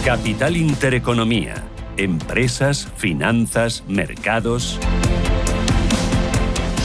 Capital Intereconomía. Empresas, finanzas, mercados.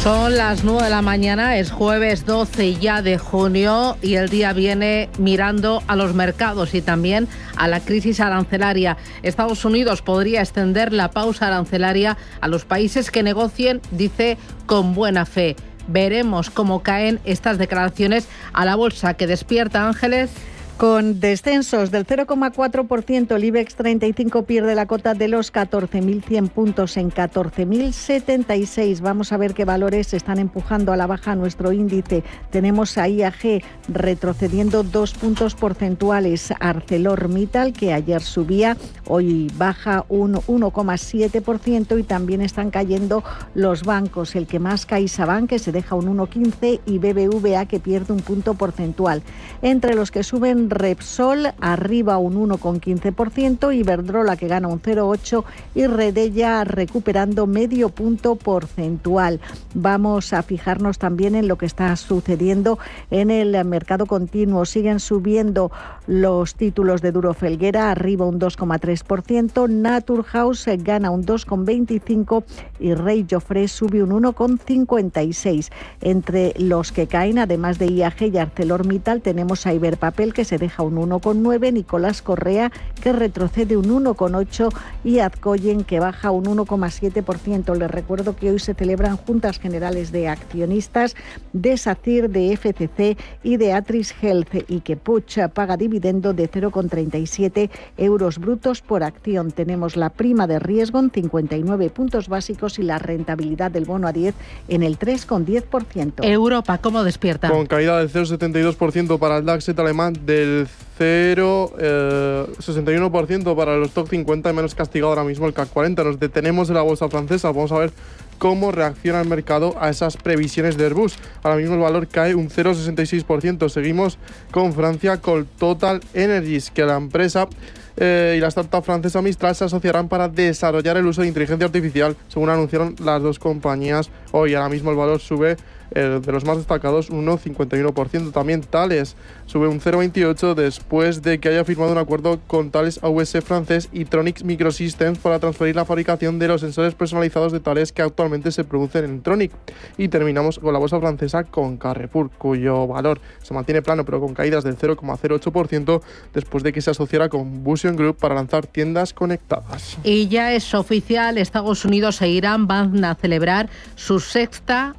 Son las 9 de la mañana, es jueves 12 ya de junio y el día viene mirando a los mercados y también a la crisis arancelaria. Estados Unidos podría extender la pausa arancelaria a los países que negocien, dice, con buena fe. Veremos cómo caen estas declaraciones a la bolsa. Que despierta, Ángeles. Con descensos del 0,4%, el IBEX 35 pierde la cota de los 14.100 puntos en 14.076. Vamos a ver qué valores están empujando a la baja nuestro índice. Tenemos a IAG retrocediendo 2 puntos porcentuales. ArcelorMittal, que ayer subía, hoy baja un 1,7%, y también están cayendo los bancos. El que más, CaixaBank, que se deja un 1,15%, y BBVA, que pierde un punto porcentual. Entre los que suben, Repsol arriba un 1,15%, Iberdrola, que gana un 0,8%, y Redella recuperando medio punto porcentual. Vamos a fijarnos también en lo que está sucediendo en el mercado continuo. Siguen subiendo los títulos de Duro Felguera, arriba un 2,3%, Naturhaus gana un 2,25% y Rey Jofré sube un 1,56%. Entre los que caen, además de IAG y ArcelorMittal, tenemos a Iberpapel, que se deja un 1,9%, Nicolás Correa, que retrocede un 1,8%, y Azcoyen, que baja un 1,7%. Les recuerdo que hoy se celebran juntas generales de accionistas de SACIR, de FCC y de Atris Health, y que Puig paga dividendo de 0,37 euros brutos por acción. Tenemos la prima de riesgo en 59 puntos básicos y la rentabilidad del bono a 10 en el 3,10%. Europa, ¿cómo despierta? Con caída del 0,72% para el DAX alemán, del 0,61% para los top 50, y menos castigado ahora mismo el CAC 40. Nos detenemos en la bolsa francesa. Vamos a ver cómo reacciona el mercado a esas previsiones de Airbus. Ahora mismo el valor cae un 0,66%. Seguimos con Francia, con Total Energies, que la empresa y la startup francesa Mistral se asociarán para desarrollar el uso de inteligencia artificial, según anunciaron las dos compañías hoy. Ahora mismo el valor sube, de los más destacados, un 1,51%. También Thales sube un 0,28% después de que haya firmado un acuerdo con Thales AUS francés y Tronics Microsystems para transferir la fabricación de los sensores personalizados de Thales que actualmente se producen en Tronic. Y terminamos con la bolsa francesa, con Carrefour, cuyo valor se mantiene plano pero con caídas del 0,08% después de que se asociara con Busion Group para lanzar tiendas conectadas. Y ya es oficial, Estados Unidos e Irán van a celebrar su sexta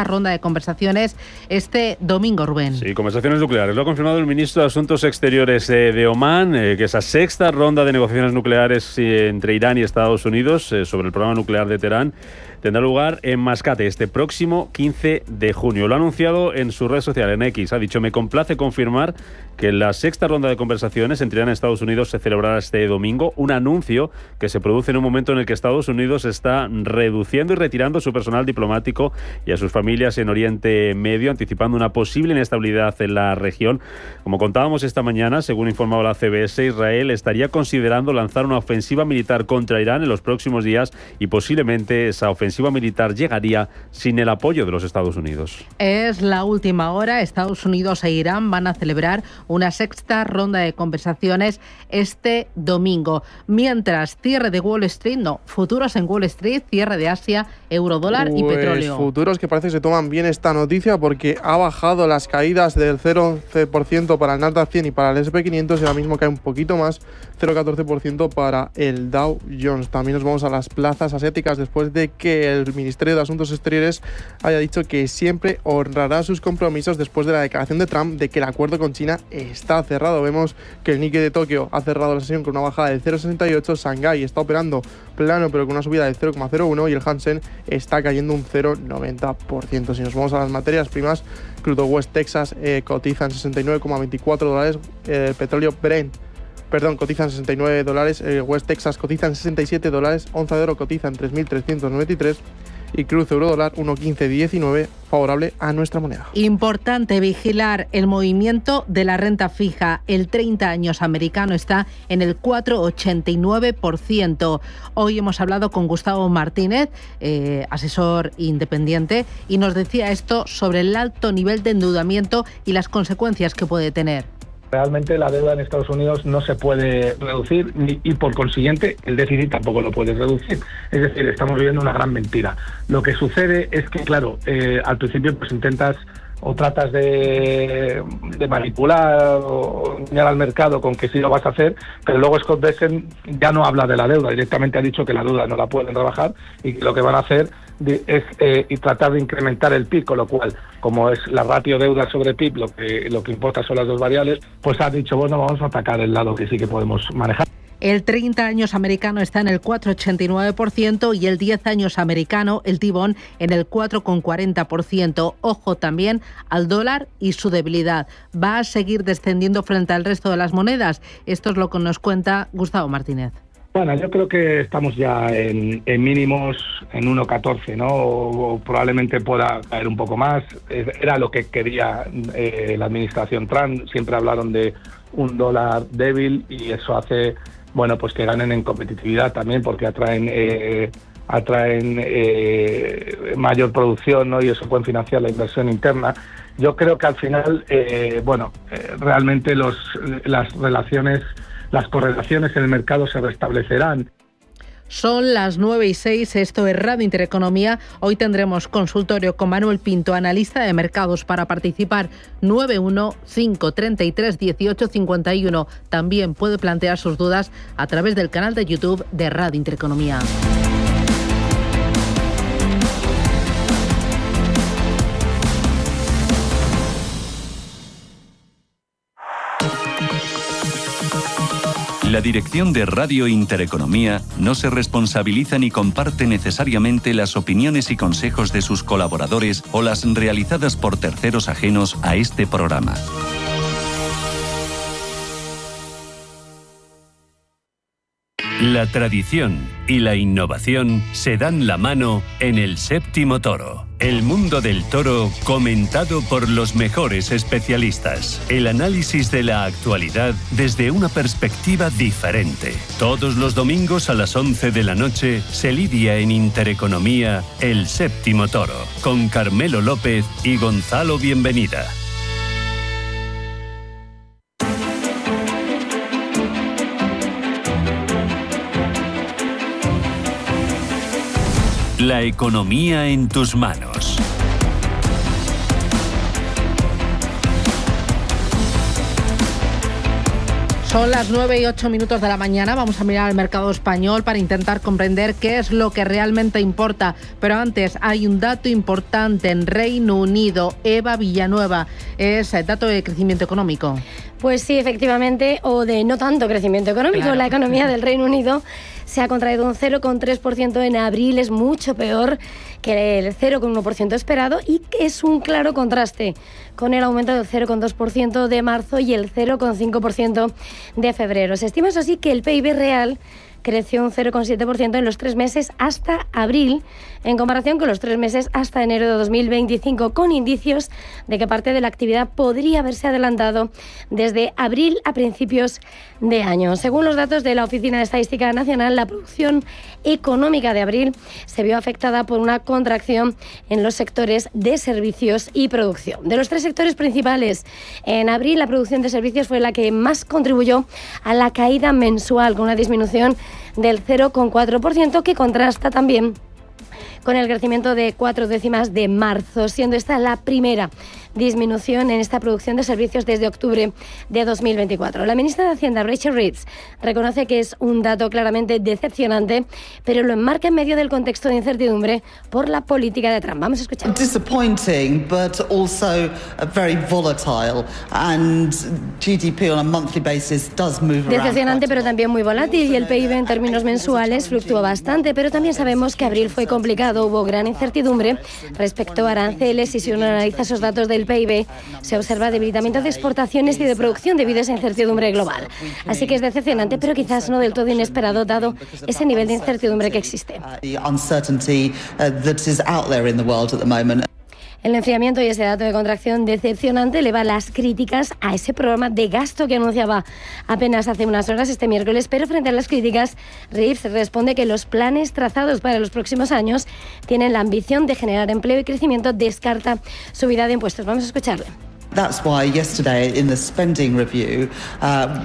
ronda de conversaciones este domingo, Rubén. Sí, conversaciones nucleares. Lo ha confirmado el ministro de Asuntos Exteriores de Omán, que esa sexta ronda de negociaciones nucleares entre Irán y Estados Unidos sobre el programa nuclear de Teherán tendrá lugar en Mascate este próximo 15 de junio. Lo ha anunciado en su red social, en X. Ha dicho: me complace confirmar que la sexta ronda de conversaciones entre Irán y Estados Unidos se celebrará este domingo, un anuncio que se produce en un momento en el que Estados Unidos está reduciendo y retirando su personal diplomático y a sus familias en Oriente Medio, anticipando una posible inestabilidad en la región. Como contábamos esta mañana, según informaba la CBS, Israel estaría considerando lanzar una ofensiva militar contra Irán en los próximos días, y posiblemente esa ofensiva militar llegaría sin el apoyo de los Estados Unidos. Es la última hora. Estados Unidos e Irán van a celebrar una sexta ronda de conversaciones este domingo. Mientras, cierre de Wall Street, futuros en Wall Street, cierre de Asia, eurodólar y petróleo. Futuros que parece que se toman bien esta noticia, porque ha bajado las caídas del 0,11% para el Nasdaq 100 y para el S&P 500, y ahora mismo cae un poquito más, 0,14% para el Dow Jones. También nos vamos a las plazas asiáticas después de que el Ministerio de Asuntos Exteriores haya dicho que siempre honrará sus compromisos después de la declaración de Trump de que el acuerdo con China está cerrado. Vemos que el Nikkei de Tokio ha cerrado la sesión con una bajada del 0,68, Shanghái está operando plano pero con una subida del 0,01 y el Hansen está cayendo un 0,90%. Si nos vamos a las materias primas, crudo West Texas cotiza en $69,24, petróleo Brent cotizan $69, West Texas cotizan $67, onza de oro cotiza en 3.393 y cruce euro-dólar 1,1519, favorable a nuestra moneda. Importante vigilar el movimiento de la renta fija. El 30 años americano está en el 4,89%. Hoy hemos hablado con Gustavo Martínez, asesor independiente, y nos decía esto sobre el alto nivel de endeudamiento y las consecuencias que puede tener. Realmente la deuda en Estados Unidos no se puede reducir y por consiguiente el déficit tampoco lo puedes reducir. Es decir, estamos viviendo una gran mentira. Lo que sucede es que, claro, al principio pues intentas o tratas de manipular o engañar al mercado con que sí lo vas a hacer, pero luego Scott Bessent ya no habla de la deuda, directamente ha dicho que la deuda no la pueden rebajar y que lo que van a hacer es y tratar de incrementar el PIB, con lo cual, como es la ratio deuda sobre PIB, lo que importa son las dos variables, pues ha dicho, bueno, vamos a atacar el lado que sí que podemos manejar. El 30 años americano está en el 4,89% y el 10 años americano, el T-bond, en el 4,40%. Ojo también al dólar y su debilidad. ¿Va a seguir descendiendo frente al resto de las monedas? Esto es lo que nos cuenta Gustavo Martínez. Bueno, yo creo que estamos ya en mínimos en 1,14, ¿no? O probablemente pueda caer un poco más. Era lo que quería la administración Trump. Siempre hablaron de un dólar débil y eso hace, bueno, pues que ganen en competitividad también, porque atraen mayor producción, ¿no? Y eso puede financiar la inversión interna. Yo creo que al final, realmente las correlaciones en el mercado se restablecerán. Son las 9:06, esto es Radio Intereconomía. Hoy tendremos consultorio con Manuel Pinto, analista de mercados, para participar. 915331851. También puede plantear sus dudas a través del canal de YouTube de Radio Intereconomía. La dirección de Radio Intereconomía no se responsabiliza ni comparte necesariamente las opiniones y consejos de sus colaboradores o las realizadas por terceros ajenos a este programa. La tradición y la innovación se dan la mano en El Séptimo Toro. El mundo del toro comentado por los mejores especialistas. El análisis de la actualidad desde una perspectiva diferente. Todos los domingos a las 11 de la noche se lidia en Intereconomía El Séptimo Toro con Carmelo López y Gonzalo Bienvenida. La economía en tus manos. Son las 9:08 de la mañana. Vamos a mirar al mercado español para intentar comprender qué es lo que realmente importa. Pero antes hay un dato importante en Reino Unido. Eva Villanueva, es el dato de crecimiento económico. Pues sí, efectivamente, o de no tanto crecimiento económico. Claro. La economía del Reino Unido se ha contraído un 0,3% en abril, es mucho peor que el 0,1% esperado y que es un claro contraste con el aumento del 0,2% de marzo y el 0,5% de febrero. Se estima, eso sí, que el PIB real creció un 0,7% en los 3 meses hasta abril, en comparación con los 3 meses hasta enero de 2025, con indicios de que parte de la actividad podría haberse adelantado desde abril a principios de año. Según los datos de la Oficina de Estadística Nacional, la producción económica de abril se vio afectada por una contracción en los sectores de servicios y producción. De los 3 sectores principales, en abril la producción de servicios fue la que más contribuyó a la caída mensual, con una disminución del 0,4%, que contrasta también con el crecimiento de 4 décimas de marzo, siendo esta la primera disminución en esta producción de servicios desde octubre de 2024. La ministra de Hacienda, Rachel Reeves, reconoce que es un dato claramente decepcionante, pero lo enmarca en medio del contexto de incertidumbre por la política de Trump. Vamos a escuchar. Disappointing, but also very volatile, and GDP on a monthly basis does move around. Decepcionante, pero también muy volátil, y el PIB en términos mensuales fluctuó bastante, pero también sabemos que abril fue complicado, hubo gran incertidumbre respecto a aranceles, y si uno analiza esos datos del PIB, se observa debilitamiento de exportaciones y de producción debido a esa incertidumbre global. Así que es decepcionante, pero quizás no del todo inesperado, dado ese nivel de incertidumbre que existe. El enfriamiento y ese dato de contracción decepcionante eleva las críticas a ese programa de gasto que anunciaba apenas hace unas horas este miércoles, pero frente a las críticas, Reeves responde que los planes trazados para los próximos años tienen la ambición de generar empleo y crecimiento, descarta subida de impuestos. Vamos a escucharle. That's why yesterday in the spending review,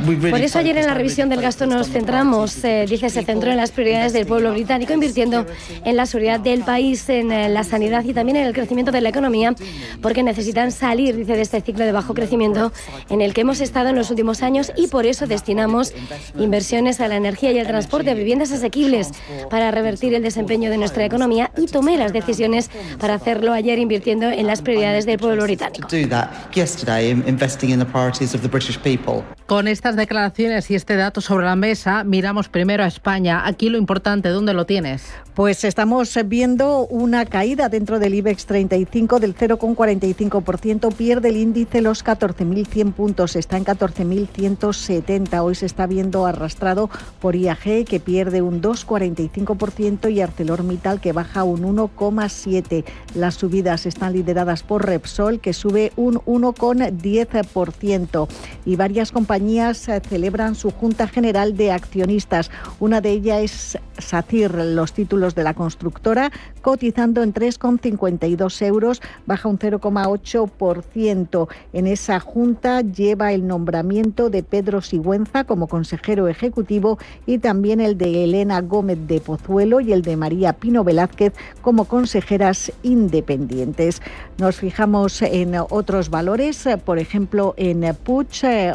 we really Por eso ayer en la revisión del gasto nos centramos, se centró en las prioridades del pueblo británico, invirtiendo en la seguridad del país, en la sanidad y también en el crecimiento de la economía, porque necesitan salir, dice, de este ciclo de bajo crecimiento en el que hemos estado en los últimos años, y por eso destinamos inversiones a la energía y al transporte, a viviendas asequibles, para revertir el desempeño de nuestra economía, y tomé las decisiones para hacerlo ayer invirtiendo en las prioridades del pueblo británico. Con estas declaraciones y este dato sobre la mesa, miramos primero a España. Aquí lo importante, ¿dónde lo tienes? Pues estamos viendo una caída dentro del IBEX 35 del 0,45%. Pierde el índice los 14.100 puntos, está en 14.170. Hoy se está viendo arrastrado por IAG, que pierde un 2,45%, y ArcelorMittal, que baja un 1,7%. Las subidas están lideradas por Repsol, que sube un 1,10%. Y varias compañías celebran su Junta General de Accionistas. Una de ellas es SACIR, los títulos de la constructora, cotizando en 3,52 euros, baja un 0,8%. En esa junta lleva el nombramiento de Pedro Sigüenza como consejero ejecutivo, y también el de Elena Gómez de Pozuelo y el de María Pino Velázquez como consejeras independientes. Nos fijamos en otros valores, por ejemplo en Puig,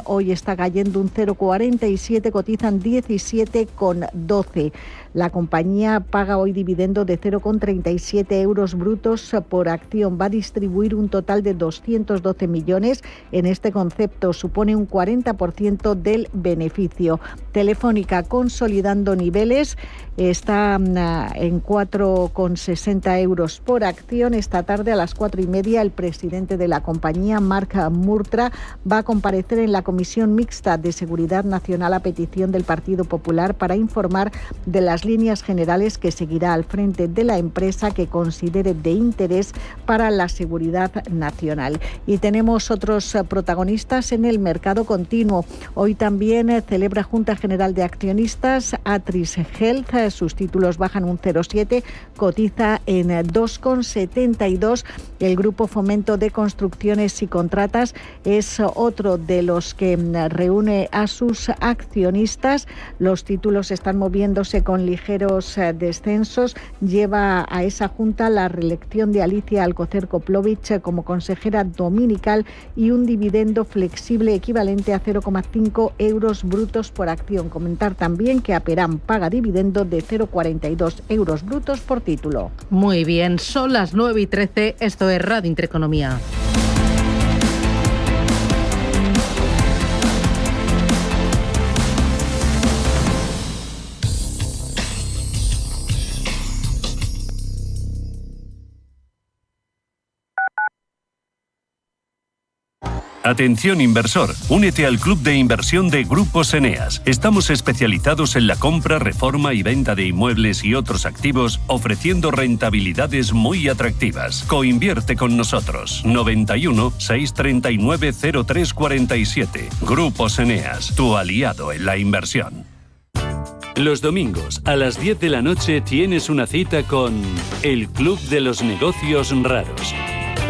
hoy está cayendo un 0,47, cotizan 17,12. La compañía paga hoy dividendo de 0,37 euros brutos por acción. Va a distribuir un total de 212 millones. En este concepto supone un 40% del beneficio. Telefónica, consolidando niveles, está en 4,60 euros por acción. Esta tarde a las 4:30 el presidente de la compañía, Marc Murtra, va a comparecer en la Comisión Mixta de Seguridad Nacional a petición del Partido Popular para informar de las líneas generales que seguirá al frente de la empresa que considere de interés para la seguridad nacional. Y tenemos otros protagonistas en el mercado continuo. Hoy también celebra Junta General de Accionistas Atris Health. Sus títulos bajan un 0,7, cotiza en 2,72. El Grupo Fomento de Construcciones y Contratas es otro de los que reúne a sus accionistas. Los títulos están moviéndose con ligeros descensos. Lleva a esa junta la reelección de Alicia Alcocer Koplovich como consejera dominical y un dividendo flexible equivalente a 0,5 euros brutos por acción. Comentar también que Aperam paga dividendo de 0,42 euros brutos por título. Muy bien, son las 9:13, esto es Radio Intereconomía. Atención inversor, únete al club de inversión de Grupos Eneas. Estamos especializados en la compra, reforma y venta de inmuebles y otros activos, ofreciendo rentabilidades muy atractivas. Coinvierte con nosotros. 91 639 0347. Grupos Eneas, tu aliado en la inversión. Los domingos a las 10 de la noche tienes una cita con el Club de los Negocios Raros.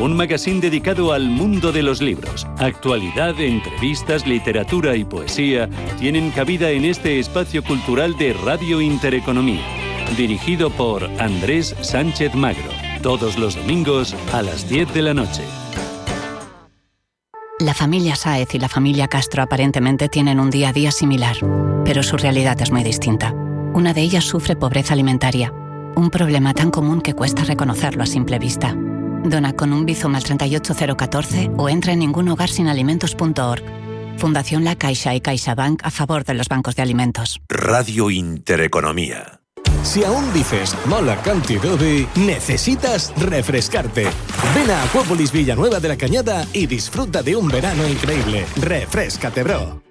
Un magazín dedicado al mundo de los libros. Actualidad, entrevistas, literatura y poesía tienen cabida en este espacio cultural de Radio Intereconomía. Dirigido por Andrés Sánchez Magro. Todos los domingos a las 10 de la noche. La familia Sáez y la familia Castro aparentemente tienen un día a día similar, pero su realidad es muy distinta. Una de ellas sufre pobreza alimentaria, un problema tan común que cuesta reconocerlo a simple vista. Dona con un Bizum al 38014 o entra en ningunhogarsinalimentos.org. Fundación La Caixa y CaixaBank a favor de los bancos de alimentos. Radio Intereconomía. Si aún dices mola cantidad, necesitas refrescarte. Ven a Acuópolis Villanueva de la Cañada y disfruta de un verano increíble. Refréscate, bro.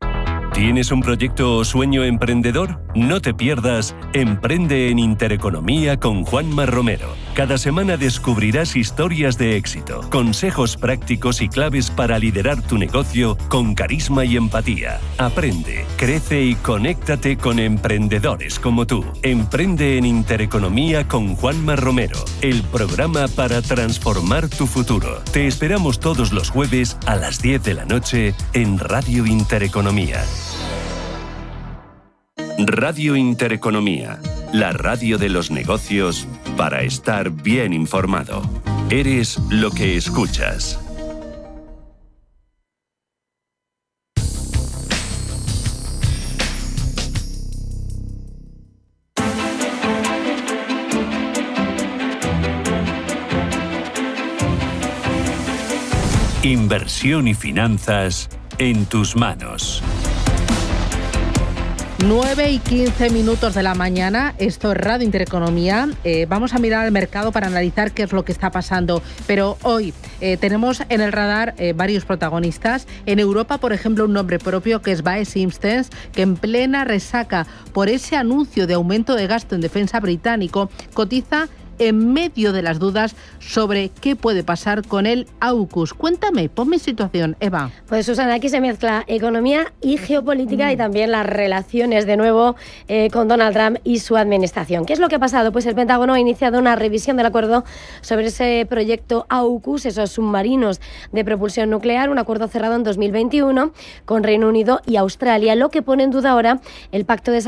¿Tienes un proyecto o sueño emprendedor? No te pierdas Emprende en Intereconomía con Juanma Romero. Cada semana descubrirás historias de éxito, consejos prácticos y claves para liderar tu negocio con carisma y empatía. Aprende, crece y conéctate con emprendedores como tú. Emprende en Intereconomía con Juanma Romero, el programa para transformar tu futuro. Te esperamos todos los jueves a las 10 de la noche en Radio Intereconomía. Radio Intereconomía, la radio de los negocios para estar bien informado. Eres lo que escuchas. Inversión y finanzas en tus manos. 9:15 de la mañana, esto es Radio Intereconomía. Vamos a mirar al mercado para analizar qué es lo que está pasando. Pero hoy tenemos en el radar varios protagonistas. En Europa, por ejemplo, un nombre propio que es BAE Systems, que en plena resaca por ese anuncio de aumento de gasto en defensa británico, cotiza en medio de las dudas sobre qué puede pasar con el AUKUS. Cuéntame, ponme en situación, Eva. Pues Susana, aquí se mezcla economía y geopolítica y también las relaciones de nuevo con Donald Trump y su administración. ¿Qué es lo que ha pasado? Pues el Pentágono ha iniciado una revisión del acuerdo sobre ese proyecto AUKUS, esos submarinos de propulsión nuclear, un acuerdo cerrado en 2021 con Reino Unido y Australia, lo que pone en duda ahora el pacto de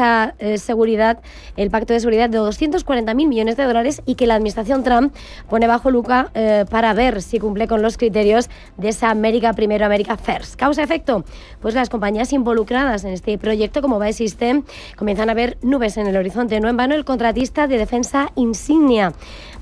seguridad de 240.000 millones de dólares y que la administración Trump pone bajo lupa para ver si cumple con los criterios de esa América Primero, América First. ¿Causa-efecto? Pues las compañías involucradas en este proyecto, como BAE Systems, comienzan a ver nubes en el horizonte. No en vano, el contratista de defensa insignia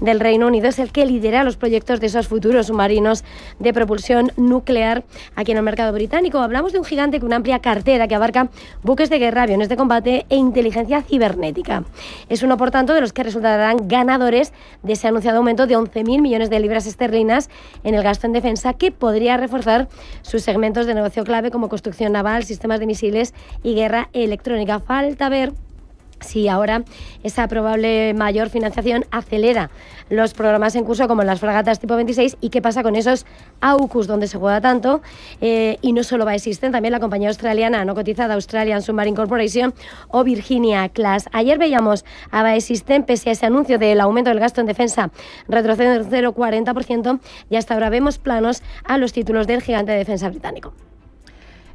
del Reino Unido es el que lidera los proyectos de esos futuros submarinos de propulsión nuclear aquí en el mercado británico. Hablamos de un gigante con una amplia cartera que abarca buques de guerra, aviones de combate e inteligencia cibernética. Es uno, por tanto, de los que resultarán ganadores de ese anunciado aumento de 11.000 millones de libras esterlinas en el gasto en defensa, que podría reforzar sus segmentos de negocio clave como construcción naval, sistemas de misiles y guerra electrónica. Falta ver si ahora esa probable mayor financiación acelera los programas en curso como las fragatas tipo 26 y qué pasa con esos AUKUS donde se juega tanto y no solo BAE Systems, también la compañía australiana no cotizada Australian Submarine Corporation o Virginia Class. Ayer veíamos a BAE Systems, pese a ese anuncio del aumento del gasto en defensa, retroceder 0,40% y hasta ahora vemos planos a los títulos del gigante de defensa británico.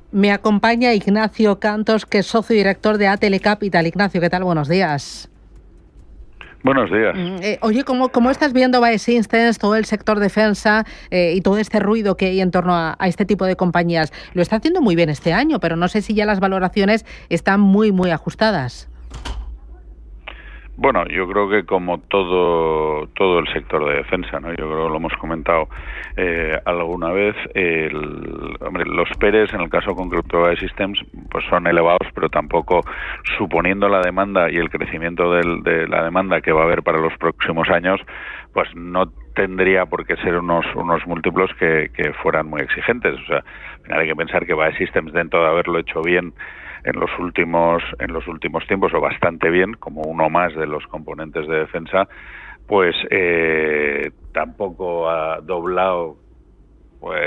Me acompaña Ignacio Cantos, que es socio director de ATL Capital. Ignacio, ¿qué tal? Buenos días. Buenos días. Oye, ¿cómo estás viendo BAE Systems, todo el sector defensa y todo este ruido que hay en torno a este tipo de compañías? Lo está haciendo muy bien este año, pero no sé si ya las valoraciones están muy, muy ajustadas. Bueno, yo creo que como todo el sector de defensa, ¿no? Yo creo que lo hemos comentado alguna vez. Los PERES, en el caso concreto de BAE Systems, pues son elevados, pero tampoco, suponiendo la demanda y el crecimiento de la demanda que va a haber para los próximos años, pues no tendría por qué ser unos múltiplos que fueran muy exigentes. O sea, al final hay que pensar que BAE Systems, dentro de haberlo hecho bien en los últimos tiempos, o bastante bien, como uno más de los componentes de defensa, pues tampoco ha doblado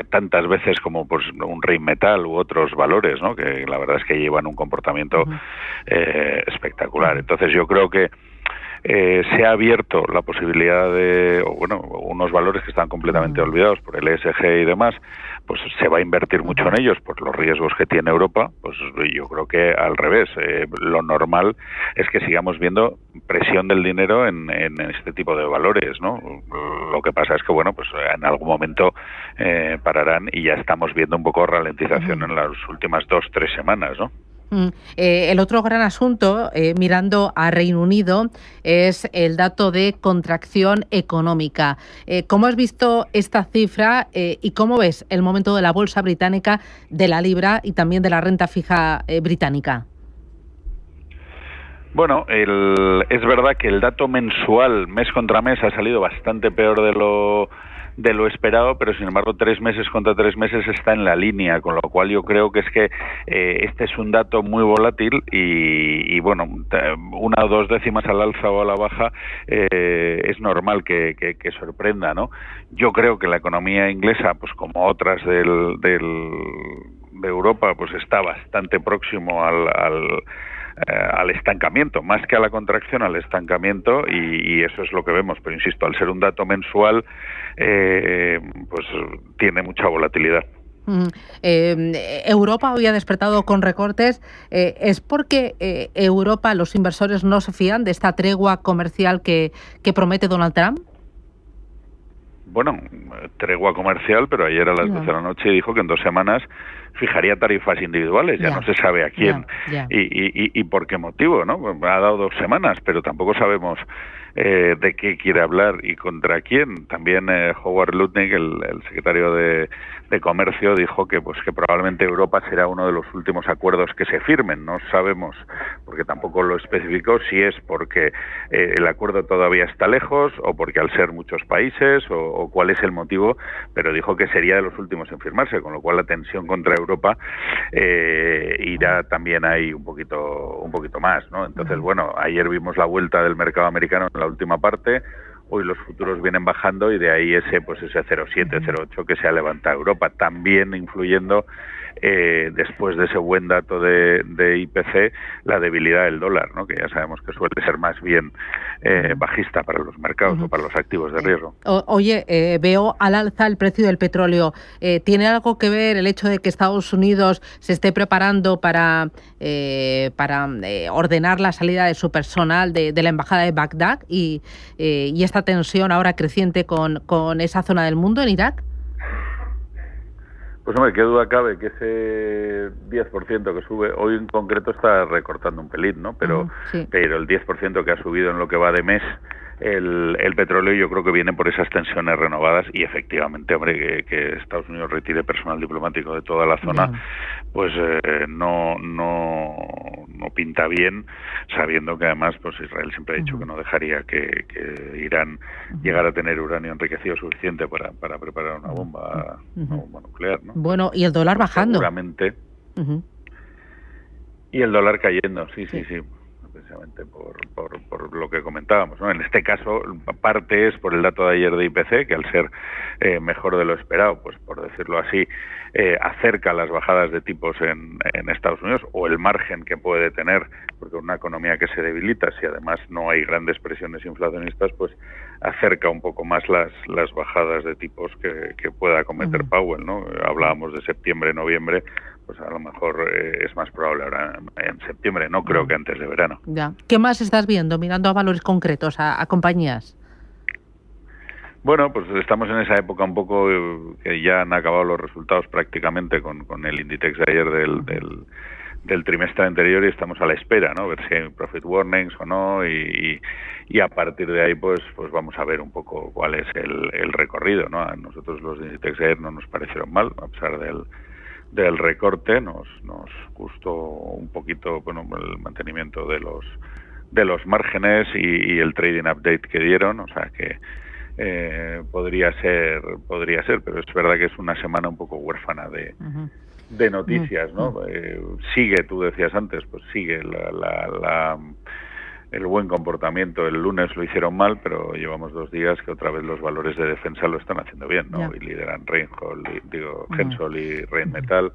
tantas veces como pues un Rheinmetall u otros valores, ¿no? Que la verdad es que llevan un comportamiento espectacular. Entonces yo creo que se ha abierto la posibilidad de, unos valores que están completamente olvidados por el ESG y demás, pues se va a invertir mucho en ellos por los riesgos que tiene Europa. Pues yo creo que al revés, lo normal es que sigamos viendo presión del dinero en este tipo de valores, ¿no? Lo que pasa es que, pues en algún momento pararán y ya estamos viendo un poco ralentización en las últimas 2-3 semanas, ¿no? El otro gran asunto, mirando a Reino Unido, es el dato de contracción económica. ¿Cómo has visto esta cifra y cómo ves el momento de la bolsa británica, de la libra y también de la renta fija británica? Bueno, es verdad que el dato mensual, mes contra mes, ha salido bastante peor de lo esperado, pero sin embargo 3 meses contra 3 meses está en la línea, con lo cual yo creo que es que este es un dato muy volátil y bueno, 1 o 2 décimas al alza o a la baja es normal que sorprenda, ¿no? Yo creo que la economía inglesa, pues como otras de Europa, pues está bastante próximo al estancamiento, más que a la contracción, al estancamiento, y eso es lo que vemos, pero insisto, al ser un dato mensual, pues tiene mucha volatilidad. Europa hoy ha despertado con recortes. ¿Es porque Europa, los inversores, no se fían de esta tregua comercial que promete Donald Trump? Bueno, tregua comercial, pero ayer a las 12 de la noche dijo que en 2 semanas fijaría tarifas individuales, ya no se sabe a quién y por qué motivo, ¿no? Ha dado 2 semanas, pero tampoco sabemos de qué quiere hablar y contra quién. También Howard Lutnick, el secretario de Comercio, dijo que probablemente Europa será uno de los últimos acuerdos que se firmen. No sabemos, porque tampoco lo especificó, si es porque el acuerdo todavía está lejos o porque al ser muchos países o cuál es el motivo, pero dijo que sería de los últimos en firmarse, con lo cual la tensión contra Europa irá también ahí un poquito más, ¿no? Entonces, bueno, ayer vimos la vuelta del mercado americano en la última parte. Hoy los futuros vienen bajando y de ahí ese 0,7, 0,8 que se ha levantado Europa, también influyendo después de ese buen dato de IPC, la debilidad del dólar, ¿no? Que ya sabemos que suele ser más bien bajista para los mercados o para los activos de riesgo. Oye, veo al alza el precio del petróleo. ¿Tiene algo que ver el hecho de que Estados Unidos se esté preparando para ordenar la salida de su personal de la embajada de Bagdad y esta tensión ahora creciente con esa zona del mundo en Irak? Pues hombre, qué duda cabe que ese 10% que sube, hoy en concreto está recortando un pelín, ¿no? Pero el 10% que ha subido en lo que va de mes el petróleo, yo creo que viene por esas tensiones renovadas y efectivamente, hombre, que Estados Unidos retire personal diplomático de toda la zona, pues no pinta bien, sabiendo que además pues Israel siempre ha dicho que no dejaría que Irán llegara a tener uranio enriquecido suficiente para preparar una bomba nuclear, ¿no? Bueno, y el dólar bajando. Seguramente. Y el dólar cayendo, sí. Precisamente por lo que comentábamos, ¿no? En este caso, parte es por el dato de ayer de IPC, que al ser mejor de lo esperado, pues por decirlo así, acerca las bajadas de tipos en Estados Unidos, o el margen que puede tener, porque una economía que se debilita, si además no hay grandes presiones inflacionistas, pues acerca un poco más las bajadas de tipos que pueda cometer Powell, ¿no? Hablábamos de septiembre, noviembre, pues a lo mejor es más probable ahora en septiembre, no creo que antes de verano. Ya. ¿Qué más estás viendo, mirando a valores concretos, a compañías? Bueno, pues estamos en esa época un poco que ya han acabado los resultados prácticamente con el Inditex de ayer del trimestre anterior y estamos a la espera, ¿no? Ver si hay profit warnings o no y a partir de ahí pues vamos a ver un poco cuál es el recorrido, ¿no? A nosotros los de Inditex de ayer no nos parecieron mal, a pesar del recorte, nos gustó un poquito, bueno, el mantenimiento de los márgenes y el trading update que dieron, o sea que podría ser, pero es verdad que es una semana un poco huérfana de noticias, ¿no? Sigue, tú decías antes, pues sigue el buen comportamiento. El lunes lo hicieron mal, pero llevamos 2 días que otra vez los valores de defensa lo están haciendo bien, ¿no? Y lideran Gensol y Rheinmetall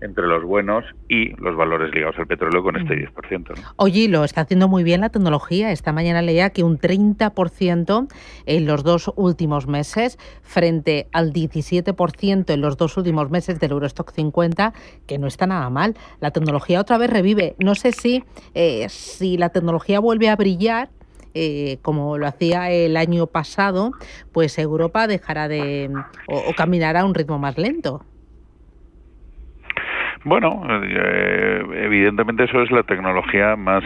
entre los buenos y los valores ligados al petróleo con este 10%, ¿no? Oye, lo está haciendo muy bien la tecnología. Esta mañana leía que un 30% en los 2 últimos meses frente al 17% en los 2 últimos meses del Eurostock 50, que no está nada mal. La tecnología otra vez revive. No sé si la tecnología vuelve a brillar, como lo hacía el año pasado, pues Europa dejará o caminará a un ritmo más lento. Bueno, evidentemente eso es la tecnología más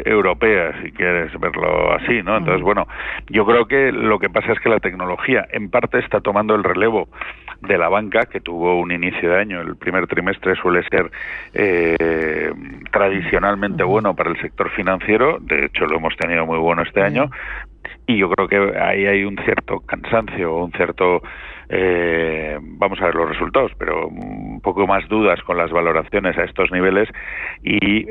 europea, si quieres verlo así, ¿no? Entonces, bueno, yo creo que lo que pasa es que la tecnología en parte está tomando el relevo de la banca, que tuvo un inicio de año. El primer trimestre suele ser tradicionalmente bueno para el sector financiero, de hecho lo hemos tenido muy bueno este año, y yo creo que ahí hay un cierto cansancio, un cierto... vamos a ver los resultados, pero un poco más dudas con las valoraciones a estos niveles, y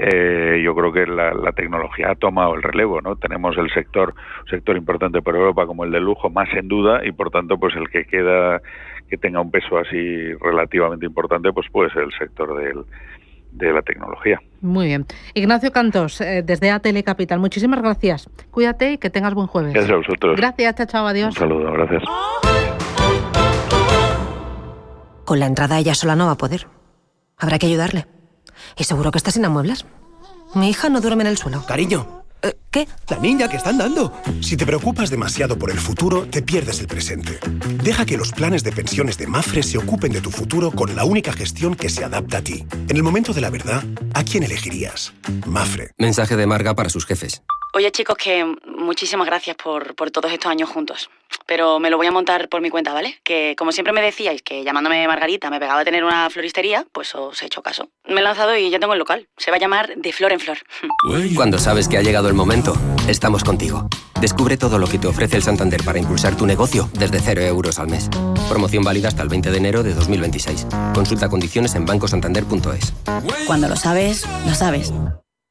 yo creo que la tecnología ha tomado el relevo, ¿no? Tenemos un sector importante para Europa como el del lujo más en duda, y por tanto pues el que queda que tenga un peso así relativamente importante pues puede ser el sector de la tecnología. Muy bien. Ignacio Cantos, desde ATL Capital, muchísimas gracias. Cuídate y que tengas buen jueves. Gracias a vosotros. Gracias, chao, adiós. Un saludo, gracias. Con la entrada ella sola no va a poder. Habrá que ayudarle. Y seguro que está sin amueblas. Mi hija no duerme en el suelo. Cariño. ¿Qué? La niña que están dando. Si te preocupas demasiado por el futuro, te pierdes el presente. Deja que los planes de pensiones de Mapfre se ocupen de tu futuro con la única gestión que se adapta a ti. En el momento de la verdad, ¿a quién elegirías? Mapfre. Mensaje de Marga para sus jefes. Oye, chicos, que muchísimas gracias por todos estos años juntos. Pero me lo voy a montar por mi cuenta, ¿vale? Que como siempre me decíais que llamándome Margarita me pegaba a tener una floristería, pues os he hecho caso. Me he lanzado y ya tengo el local. Se va a llamar De Flor en Flor. Cuando sabes que ha llegado el momento, estamos contigo. Descubre todo lo que te ofrece el Santander para impulsar tu negocio desde 0 euros al mes. Promoción válida hasta el 20 de enero de 2026. Consulta condiciones en bancosantander.es. Cuando lo sabes, lo sabes.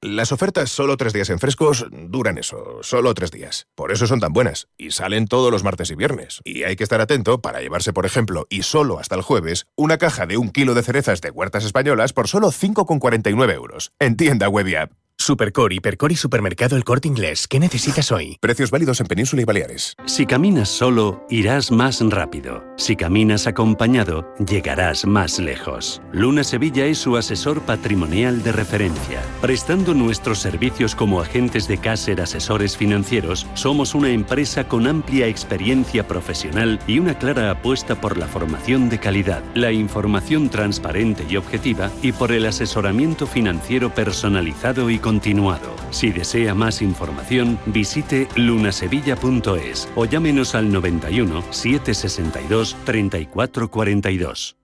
Las ofertas solo 3 días en Frescos duran eso, solo 3 días. Por eso son tan buenas. Y salen todos los martes y viernes. Y hay que estar atento para llevarse, por ejemplo, y solo hasta el jueves, una caja de 1 kilo de cerezas de Huertas Españolas por solo 5,49 euros. En tienda web y app. Supercor, Hipercor y Supermercado El Corte Inglés. ¿Qué necesitas hoy? Precios válidos en Península y Baleares. Si caminas solo, irás más rápido. Si caminas acompañado, llegarás más lejos. Luna Sevilla es su asesor patrimonial de referencia. Prestando nuestros servicios como agentes de Caser Asesores Financieros, somos una empresa con amplia experiencia profesional y una clara apuesta por la formación de calidad, la información transparente y objetiva, y por el asesoramiento financiero personalizado y continuado. Si desea más información, visite lunasevilla.es o llámenos al 91 762 3442.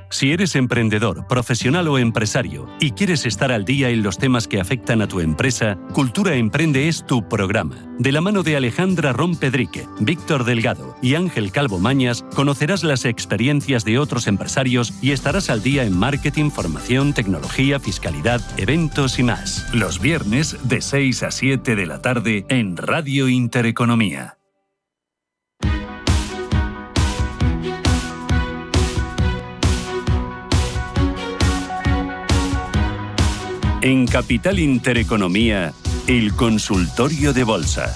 Si eres emprendedor, profesional o empresario y quieres estar al día en los temas que afectan a tu empresa, Cultura Emprende es tu programa. De la mano de Alejandra Rompedrique, Víctor Delgado y Ángel Calvo Mañas, conocerás las experiencias de otros empresarios y estarás al día en marketing, formación, tecnología, fiscalidad, eventos y más. Los viernes de 6 a 7 de la tarde en Radio Intereconomía. En Capital Intereconomía, el consultorio de bolsa.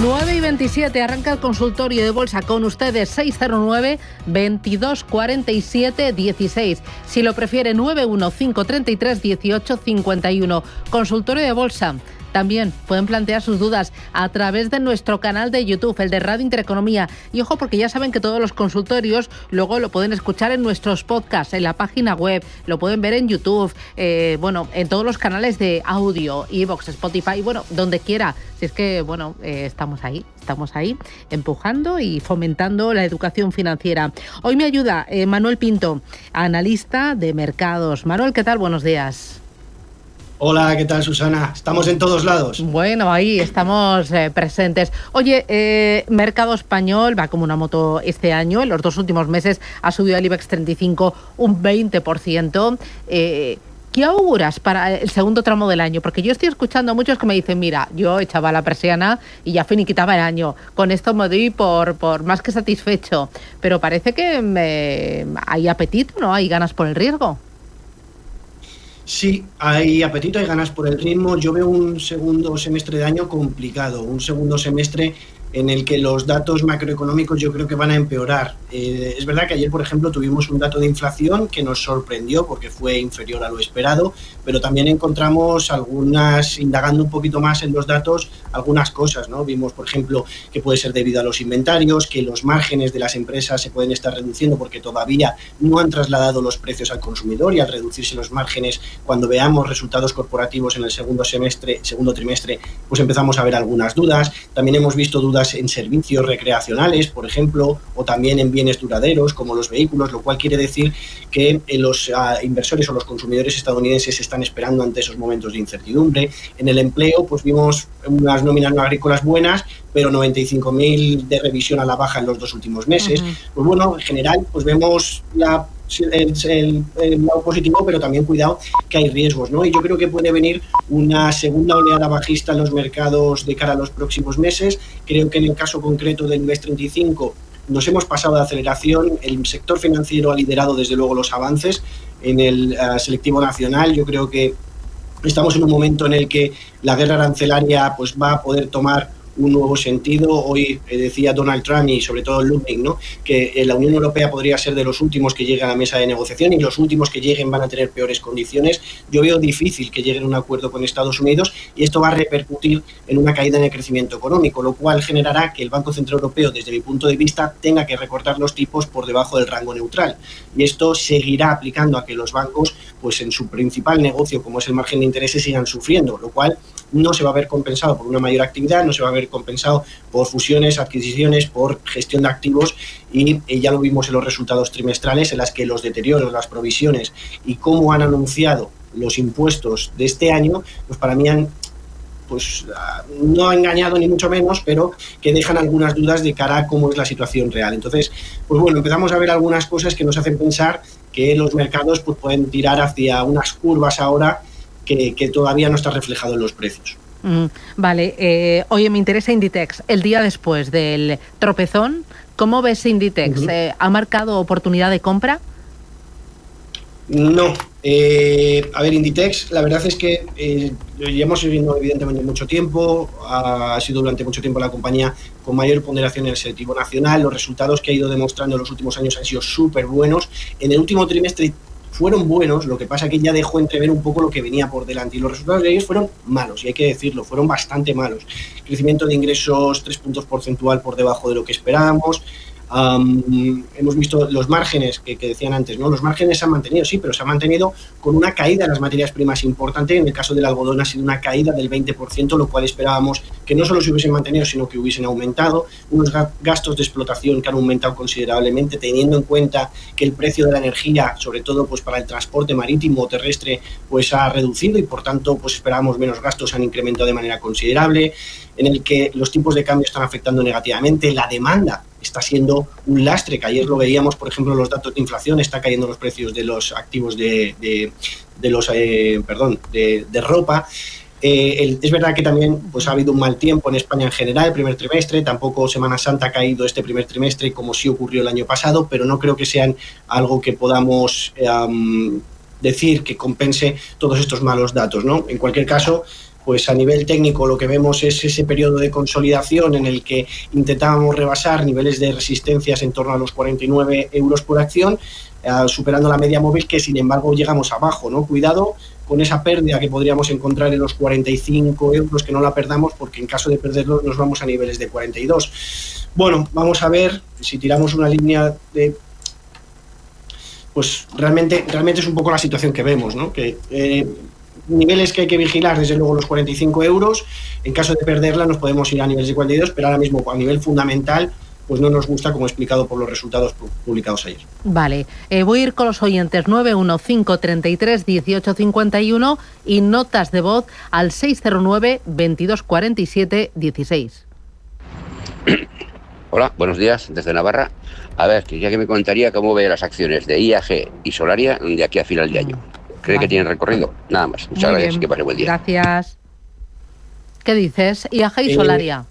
Nueve y 27, arranca el consultorio de bolsa con ustedes, 609 22 47 16. Si lo prefiere, 91533 18 51. Consultorio de bolsa. También pueden plantear sus dudas a través de nuestro canal de YouTube, el de Radio Intereconomía. Y ojo, porque ya saben que todos los consultorios luego lo pueden escuchar en nuestros podcasts, en la página web, lo pueden ver en YouTube, en todos los canales de audio, iVoox, Spotify, donde quiera. Si es que, estamos ahí empujando y fomentando la educación financiera. Hoy me ayuda Manuel Pinto, analista de mercados. Manuel, ¿qué tal? Buenos días. Hola, ¿qué tal, Susana? Estamos en todos lados. Bueno, ahí estamos presentes. Oye, mercado español va como una moto este año. En los 2 últimos meses ha subido el IBEX 35 un 20%. ¿Qué auguras para el segundo tramo del año? Porque yo estoy escuchando a muchos que me dicen, mira, yo echaba la persiana y ya finiquitaba el año. Con esto me doy por más que satisfecho. Pero parece que hay apetito, ¿no? Hay ganas por el riesgo. Sí, hay apetito, hay ganas por el ritmo. Yo veo un segundo semestre de año complicado, un segundo semestre en el que los datos macroeconómicos yo creo que van a empeorar. Es verdad que ayer, por ejemplo, tuvimos un dato de inflación que nos sorprendió porque fue inferior a lo esperado, pero también encontramos indagando un poquito más en los datos, algunas cosas, ¿no? Vimos, por ejemplo, que puede ser debido a los inventarios, que los márgenes de las empresas se pueden estar reduciendo porque todavía no han trasladado los precios al consumidor, y al reducirse los márgenes, cuando veamos resultados corporativos en el segundo trimestre, pues empezamos a ver algunas dudas. También hemos visto dudas en servicios recreacionales, por ejemplo, o también en bienes duraderos como los vehículos, lo cual quiere decir que los inversores o los consumidores estadounidenses están esperando ante esos momentos de incertidumbre. En el empleo, pues vimos unas nóminas no agrícolas buenas, pero 95.000 de revisión a la baja en los 2 últimos meses. Pues bueno, en general, pues vemos el lado positivo, pero también cuidado que hay riesgos, ¿no? Y yo creo que puede venir una segunda oleada bajista en los mercados de cara a los próximos meses. Creo que en el caso concreto del IBEX 35 nos hemos pasado de aceleración. El sector financiero ha liderado desde luego los avances en el selectivo nacional. Yo creo que estamos en un momento en el que la guerra arancelaria pues va a poder tomar un nuevo sentido. Hoy decía Donald Trump y sobre todo Ludwig, ¿no?, que la Unión Europea podría ser de los últimos que lleguen a la mesa de negociación, y los últimos que lleguen van a tener peores condiciones. Yo veo difícil que lleguen a un acuerdo con Estados Unidos, y esto va a repercutir en una caída en el crecimiento económico, lo cual generará que el Banco Central Europeo, desde mi punto de vista, tenga que recortar los tipos por debajo del rango neutral, y esto seguirá aplicando a que los bancos, pues en su principal negocio, como es el margen de intereses, sigan sufriendo, lo cual no se va a ver compensado por una mayor actividad, no se va a ver compensado por fusiones, adquisiciones, por gestión de activos, y ya lo vimos en los resultados trimestrales, en las que los deterioros, las provisiones y cómo han anunciado los impuestos de este año, pues para mí no ha engañado ni mucho menos, pero que dejan algunas dudas de cara a cómo es la situación real. Entonces, pues bueno, empezamos a ver algunas cosas que nos hacen pensar que los mercados pues pueden tirar hacia unas curvas ahora que todavía no está reflejado en los precios. Vale, oye, me interesa Inditex. El día después del tropezón, ¿cómo ves Inditex? ¿Ha marcado oportunidad de compra? No. A ver, Inditex, la verdad es que lo llevamos viviendo evidentemente mucho tiempo. Ha sido durante mucho tiempo la compañía con mayor ponderación en el selectivo nacional. Los resultados que ha ido demostrando en los últimos años han sido súper buenos. En el último trimestre fueron buenos, lo que pasa que ya dejó entrever un poco lo que venía por delante, y los resultados de ellos fueron malos, y hay que decirlo, fueron bastante malos. Crecimiento de ingresos 3 puntos porcentual por debajo de lo que esperábamos. Hemos visto los márgenes que decían antes, ¿no? Los márgenes se han mantenido, sí, pero se han mantenido con una caída de las materias primas importante. En el caso del algodón ha sido una caída del 20%, lo cual esperábamos que no solo se hubiesen mantenido, sino que hubiesen aumentado. Unos gastos de explotación que han aumentado considerablemente, teniendo en cuenta que el precio de la energía, sobre todo pues para el transporte marítimo o terrestre, pues ha reducido, y por tanto pues esperábamos menos gastos, han incrementado de manera considerable. En el que los tipos de cambio están afectando negativamente, la demanda está siendo un lastre, que ayer lo veíamos, por ejemplo, los datos de inflación, está cayendo los precios de los activos de ropa. Es verdad que también pues ha habido un mal tiempo en España en general el primer trimestre, tampoco Semana Santa ha caído este primer trimestre como sí ocurrió el año pasado, pero no creo que sean algo que podamos decir que compense todos estos malos datos, ¿no? En cualquier caso, pues a nivel técnico lo que vemos es ese periodo de consolidación en el que intentábamos rebasar niveles de resistencias en torno a los 49 euros por acción, superando la media móvil, que sin embargo llegamos abajo, ¿no? Cuidado con esa pérdida que podríamos encontrar en los 45 euros, que no la perdamos, porque en caso de perderlos nos vamos a niveles de 42. Bueno, vamos a ver si tiramos una línea de... Pues realmente es un poco la situación que vemos, ¿no? Que niveles que hay que vigilar, desde luego los 45 euros. En caso de perderla nos podemos ir a niveles de 42, pero ahora mismo a nivel fundamental pues no nos gusta, como explicado por los resultados publicados ayer. Vale, voy a ir con los oyentes 915331851 y notas de voz al 609-2247-16. Hola, buenos días, desde Navarra. A ver, ya que me comentaría cómo ve las acciones de IAG y Solaria de aquí a final de año. ¿Cree que tienen recorrido? Nada más. Muchas gracias. Que pase buen día. Gracias. ¿Qué dices? IAG y Solaria.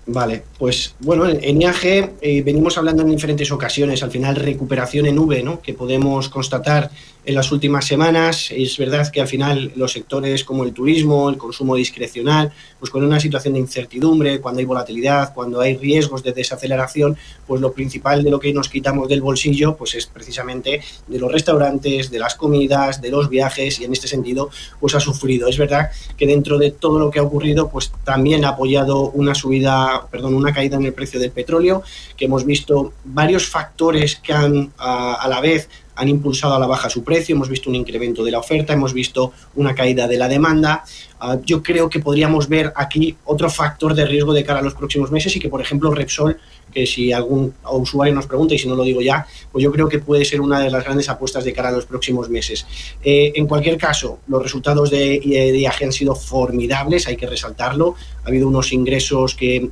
Vale, pues bueno, en IAG venimos hablando en diferentes ocasiones, al final recuperación en V, ¿no?, que podemos constatar en las últimas semanas. Es verdad que al final los sectores como el turismo, el consumo discrecional, pues con una situación de incertidumbre, cuando hay volatilidad, cuando hay riesgos de desaceleración, pues lo principal de lo que nos quitamos del bolsillo pues es precisamente de los restaurantes, de las comidas, de los viajes, y en este sentido pues ha sufrido. Es verdad que dentro de todo lo que ha ocurrido pues también ha apoyado una caída en el precio del petróleo, que hemos visto varios factores que han a la vez han impulsado a la baja su precio. Hemos visto un incremento de la oferta, hemos visto una caída de la demanda. Yo creo que podríamos ver aquí otro factor de riesgo de cara a los próximos meses, y que, por ejemplo, Repsol, que si algún usuario nos pregunta, y si no lo digo ya, pues yo creo que puede ser una de las grandes apuestas de cara a los próximos meses. En cualquier caso, los resultados de IAG han sido formidables, hay que resaltarlo. Ha habido unos ingresos que,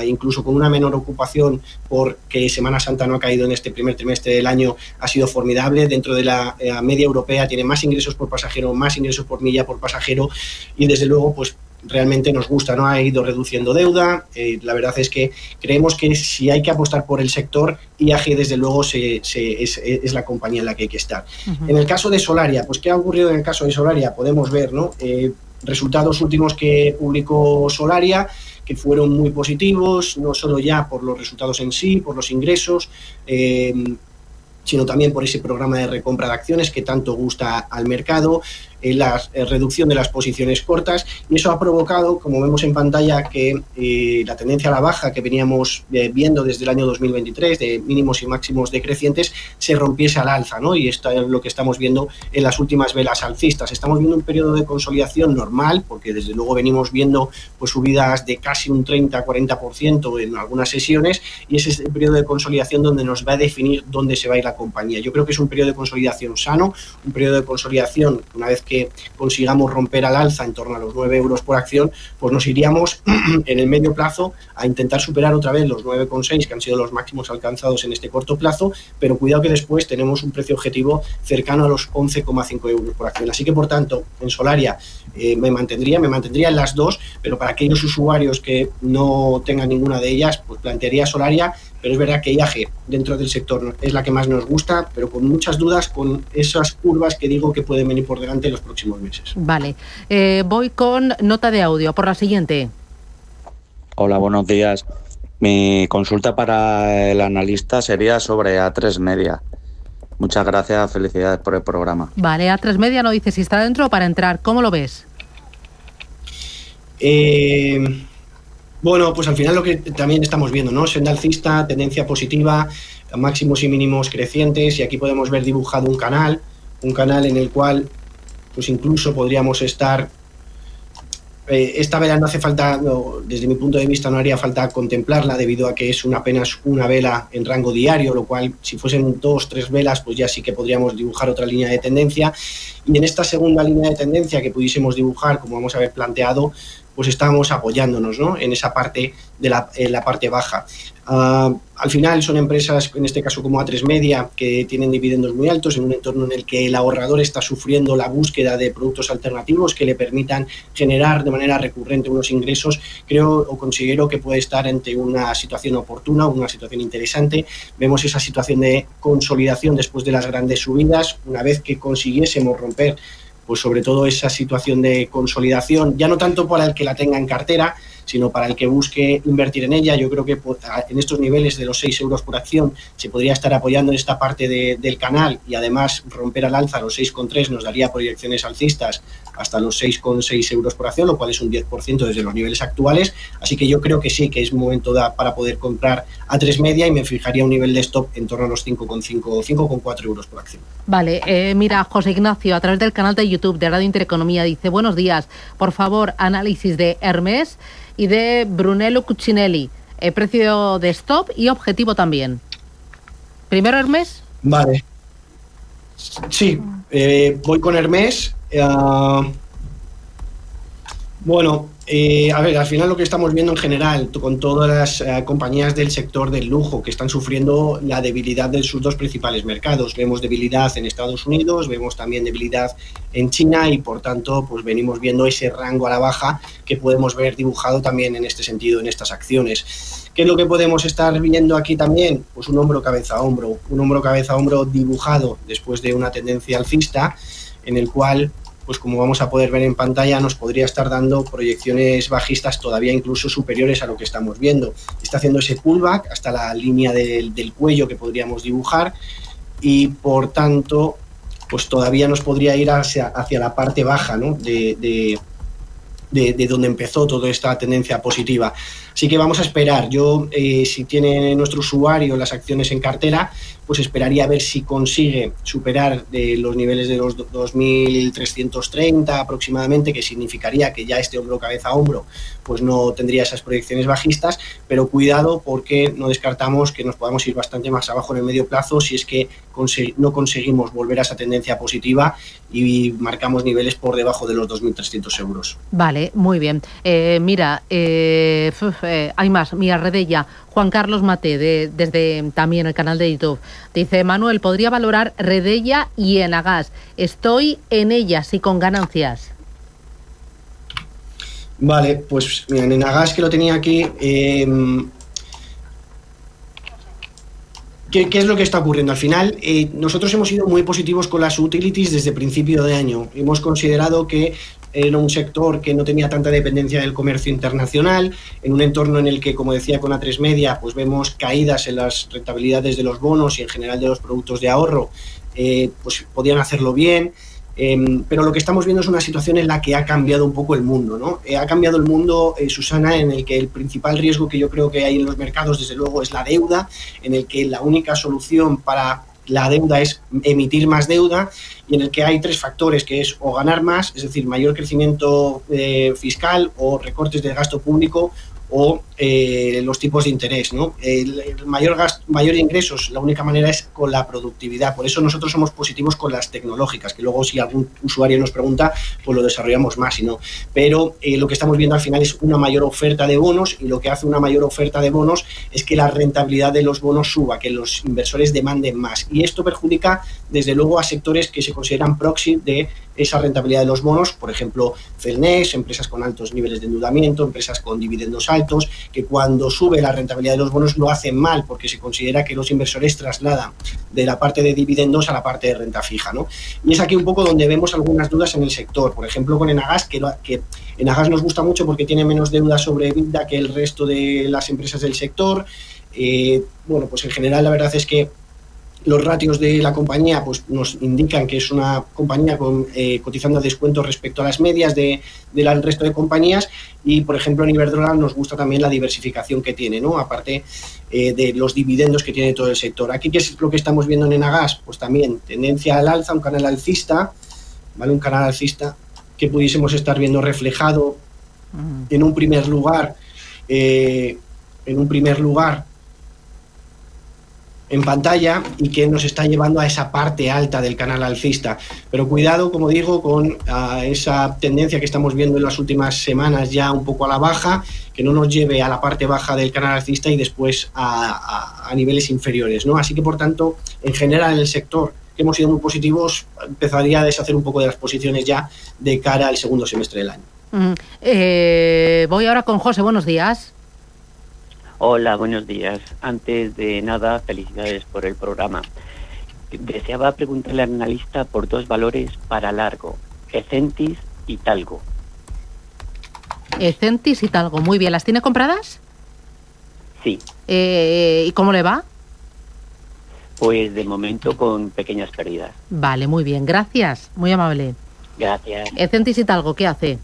incluso con una menor ocupación, porque Semana Santa no ha caído en este primer trimestre del año, ha sido formidable. Dentro de la media europea tiene más ingresos por pasajero, más ingresos por milla por pasajero, y desde luego pues realmente nos gusta, ¿no? Ha ido reduciendo deuda. La verdad es que creemos que si hay que apostar por el sector, IAG desde luego es la compañía en la que hay que estar. En el caso de Solaria, pues ¿qué ha ocurrido en el caso de Solaria? Podemos ver, ¿no? Resultados últimos que publicó Solaria, que fueron muy positivos, no solo ya por los resultados en sí, por los ingresos, sino también por ese programa de recompra de acciones que tanto gusta al mercado, la reducción de las posiciones cortas, y eso ha provocado, como vemos en pantalla, que la tendencia a la baja que veníamos viendo desde el año 2023, de mínimos y máximos decrecientes, se rompiese al alza, ¿no? Y esto es lo que estamos viendo en las últimas velas alcistas. Estamos viendo un periodo de consolidación normal, porque desde luego venimos viendo pues subidas de casi un 30-40% en algunas sesiones, y ese es el periodo de consolidación donde nos va a definir dónde se va a ir la compañía. Yo creo que es un periodo de consolidación sano, un periodo de consolidación una vez que consigamos romper al alza en torno a los 9 euros por acción, pues nos iríamos en el medio plazo a intentar superar otra vez los 9,6, que han sido los máximos alcanzados en este corto plazo, pero cuidado que después tenemos un precio objetivo cercano a los 11,5 euros por acción. Así que, por tanto, en Solaria me mantendría en las dos, pero para aquellos usuarios que no tengan ninguna de ellas, pues plantearía Solaria. Pero es verdad que IAG dentro del sector es la que más nos gusta, pero con muchas dudas, con esas curvas que digo que pueden venir por delante en los próximos meses. Vale, voy con nota de audio, por la siguiente. Hola, buenos días. Mi consulta para el analista sería sobre A3 Media. Muchas gracias, felicidades por el programa. Vale, A3 Media no dice si está dentro o para entrar, ¿cómo lo ves? Bueno, pues al final lo que también estamos viendo, ¿no? Senda alcista, tendencia positiva, máximos y mínimos crecientes, y aquí podemos ver dibujado un canal en el cual pues incluso podríamos estar. Esta vela no hace falta, desde mi punto de vista no haría falta contemplarla, debido a que es apenas una vela en rango diario, lo cual si fuesen 2-3 velas pues ya sí que podríamos dibujar otra línea de tendencia. Y en esta segunda línea de tendencia que pudiésemos dibujar, como vamos a ver planteado, pues estamos apoyándonos, ¿no? En esa parte de la parte baja. Al final son empresas, en este caso como A3 Media, que tienen dividendos muy altos en un entorno en el que el ahorrador está sufriendo la búsqueda de productos alternativos que le permitan generar de manera recurrente unos ingresos. Creo o considero que puede estar ante una situación oportuna, una situación interesante. Vemos esa situación de consolidación después de las grandes subidas. Una vez que consiguiésemos romper pues sobre todo esa situación de consolidación, ya no tanto para el que la tenga en cartera, sino para el que busque invertir en ella. Yo creo que en estos niveles de los 6 euros por acción se podría estar apoyando en esta parte del canal, y además romper al alza los 6,3 nos daría proyecciones alcistas hasta los 6,6 euros por acción, lo cual es un 10% desde los niveles actuales. Así que yo creo que sí, que es momento para poder comprar A3 Media, y me fijaría un nivel de stop en torno a los 5,5 o 5,4 euros por acción. Vale, mira, José Ignacio, a través del canal de YouTube de Radio Intereconomía, dice: buenos días, por favor, análisis de Hermès y de Brunello Cucinelli, precio de stop y objetivo también. ¿Primero Hermès? Vale. Sí, voy con Hermès. Bueno, A ver, al final lo que estamos viendo en general con todas las compañías del sector del lujo que están sufriendo la debilidad de sus dos principales mercados. Vemos debilidad en Estados Unidos, vemos también debilidad en China y por tanto pues venimos viendo ese rango a la baja que podemos ver dibujado también en este sentido en estas acciones. ¿Qué es lo que podemos estar viendo aquí también? Pues un hombro cabeza a hombro dibujado después de una tendencia alcista en el cual, pues como vamos a poder ver en pantalla, nos podría estar dando proyecciones bajistas todavía incluso superiores a lo que estamos viendo. Está haciendo ese pullback hasta la línea del cuello que podríamos dibujar y por tanto pues todavía nos podría ir hacia la parte baja, ¿no? de donde empezó toda esta tendencia positiva. Así que vamos a esperar. Yo, si tiene nuestro usuario las acciones en cartera, pues esperaría a ver si consigue superar los niveles de los 2.330 aproximadamente, que significaría que ya este hombro cabeza a hombro pues no tendría esas proyecciones bajistas, pero cuidado porque no descartamos que nos podamos ir bastante más abajo en el medio plazo si es que no conseguimos volver a esa tendencia positiva y marcamos niveles por debajo de los 2.300 euros. Vale, muy bien. Mira, hay más. Mira, Redella, Juan Carlos Mate, desde también el canal de YouTube, dice: Manuel, ¿podría valorar Redella y Enagas? Estoy en ellas y con ganancias. Vale, pues mira, en Enagas, que lo tenía aquí, ¿qué es lo que está ocurriendo? Al final, nosotros hemos sido muy positivos con las utilities desde principio de año. Hemos considerado que era un sector que no tenía tanta dependencia del comercio internacional, en un entorno en el que, como decía con A3 Media, pues vemos caídas en las rentabilidades de los bonos y en general de los productos de ahorro, pues podían hacerlo bien. Pero lo que estamos viendo es una situación en la que ha cambiado un poco el mundo, ¿no? Ha cambiado el mundo, Susana, en el que el principal riesgo que yo creo que hay en los mercados, desde luego, es la deuda, en el que la única solución para la deuda es emitir más deuda y en el que hay tres factores, que es o ganar más, es decir, mayor crecimiento fiscal o recortes del gasto público o los tipos de interés, ¿no? El mayor ingresos, la única manera es con la productividad. Por eso nosotros somos positivos con las tecnológicas, que luego si algún usuario nos pregunta, pues lo desarrollamos más, ¿no? Pero lo que estamos viendo al final es una mayor oferta de bonos y lo que hace una mayor oferta de bonos es que la rentabilidad de los bonos suba, que los inversores demanden más. Y esto perjudica, desde luego, a sectores que se consideran proxy de esa rentabilidad de los bonos, por ejemplo, Celnex, empresas con altos niveles de endeudamiento, empresas con dividendos altos, que cuando sube la rentabilidad de los bonos lo hacen mal porque se considera que los inversores trasladan de la parte de dividendos a la parte de renta fija, ¿no? Y es aquí un poco donde vemos algunas dudas en el sector. Por ejemplo, con Enagas, que Enagas nos gusta mucho porque tiene menos deuda sobre EBITDA que el resto de las empresas del sector. Bueno, pues en general la verdad es que los ratios de la compañía pues nos indican que es una compañía cotizando a descuento respecto a las medias del resto de compañías y, por ejemplo, en Iberdrola nos gusta también la diversificación que tiene, ¿no? Aparte de los dividendos que tiene todo el sector. Aquí, ¿qué es lo que estamos viendo en Enagas? Pues también tendencia al alza, un canal alcista, ¿vale? Un canal alcista que pudiésemos estar viendo reflejado en un primer lugar en pantalla y que nos está llevando a esa parte alta del canal alcista. Pero cuidado, como digo, con esa tendencia que estamos viendo en las últimas semanas ya un poco a la baja, que no nos lleve a la parte baja del canal alcista y después a niveles inferiores, ¿no? Así que, por tanto, en general en el sector, que hemos sido muy positivos, empezaría a deshacer un poco de las posiciones ya de cara al segundo semestre del año. Voy ahora con José, buenos días. Hola, buenos días. Antes de nada, felicidades por el programa. Deseaba preguntarle al analista por dos valores para largo, Ecentis y Talgo. Ecentis y Talgo, muy bien. ¿Las tiene compradas? Sí. ¿Y cómo le va? Pues de momento con pequeñas pérdidas. Vale, muy bien. Gracias, muy amable. Gracias. Ecentis y Talgo, ¿qué hace?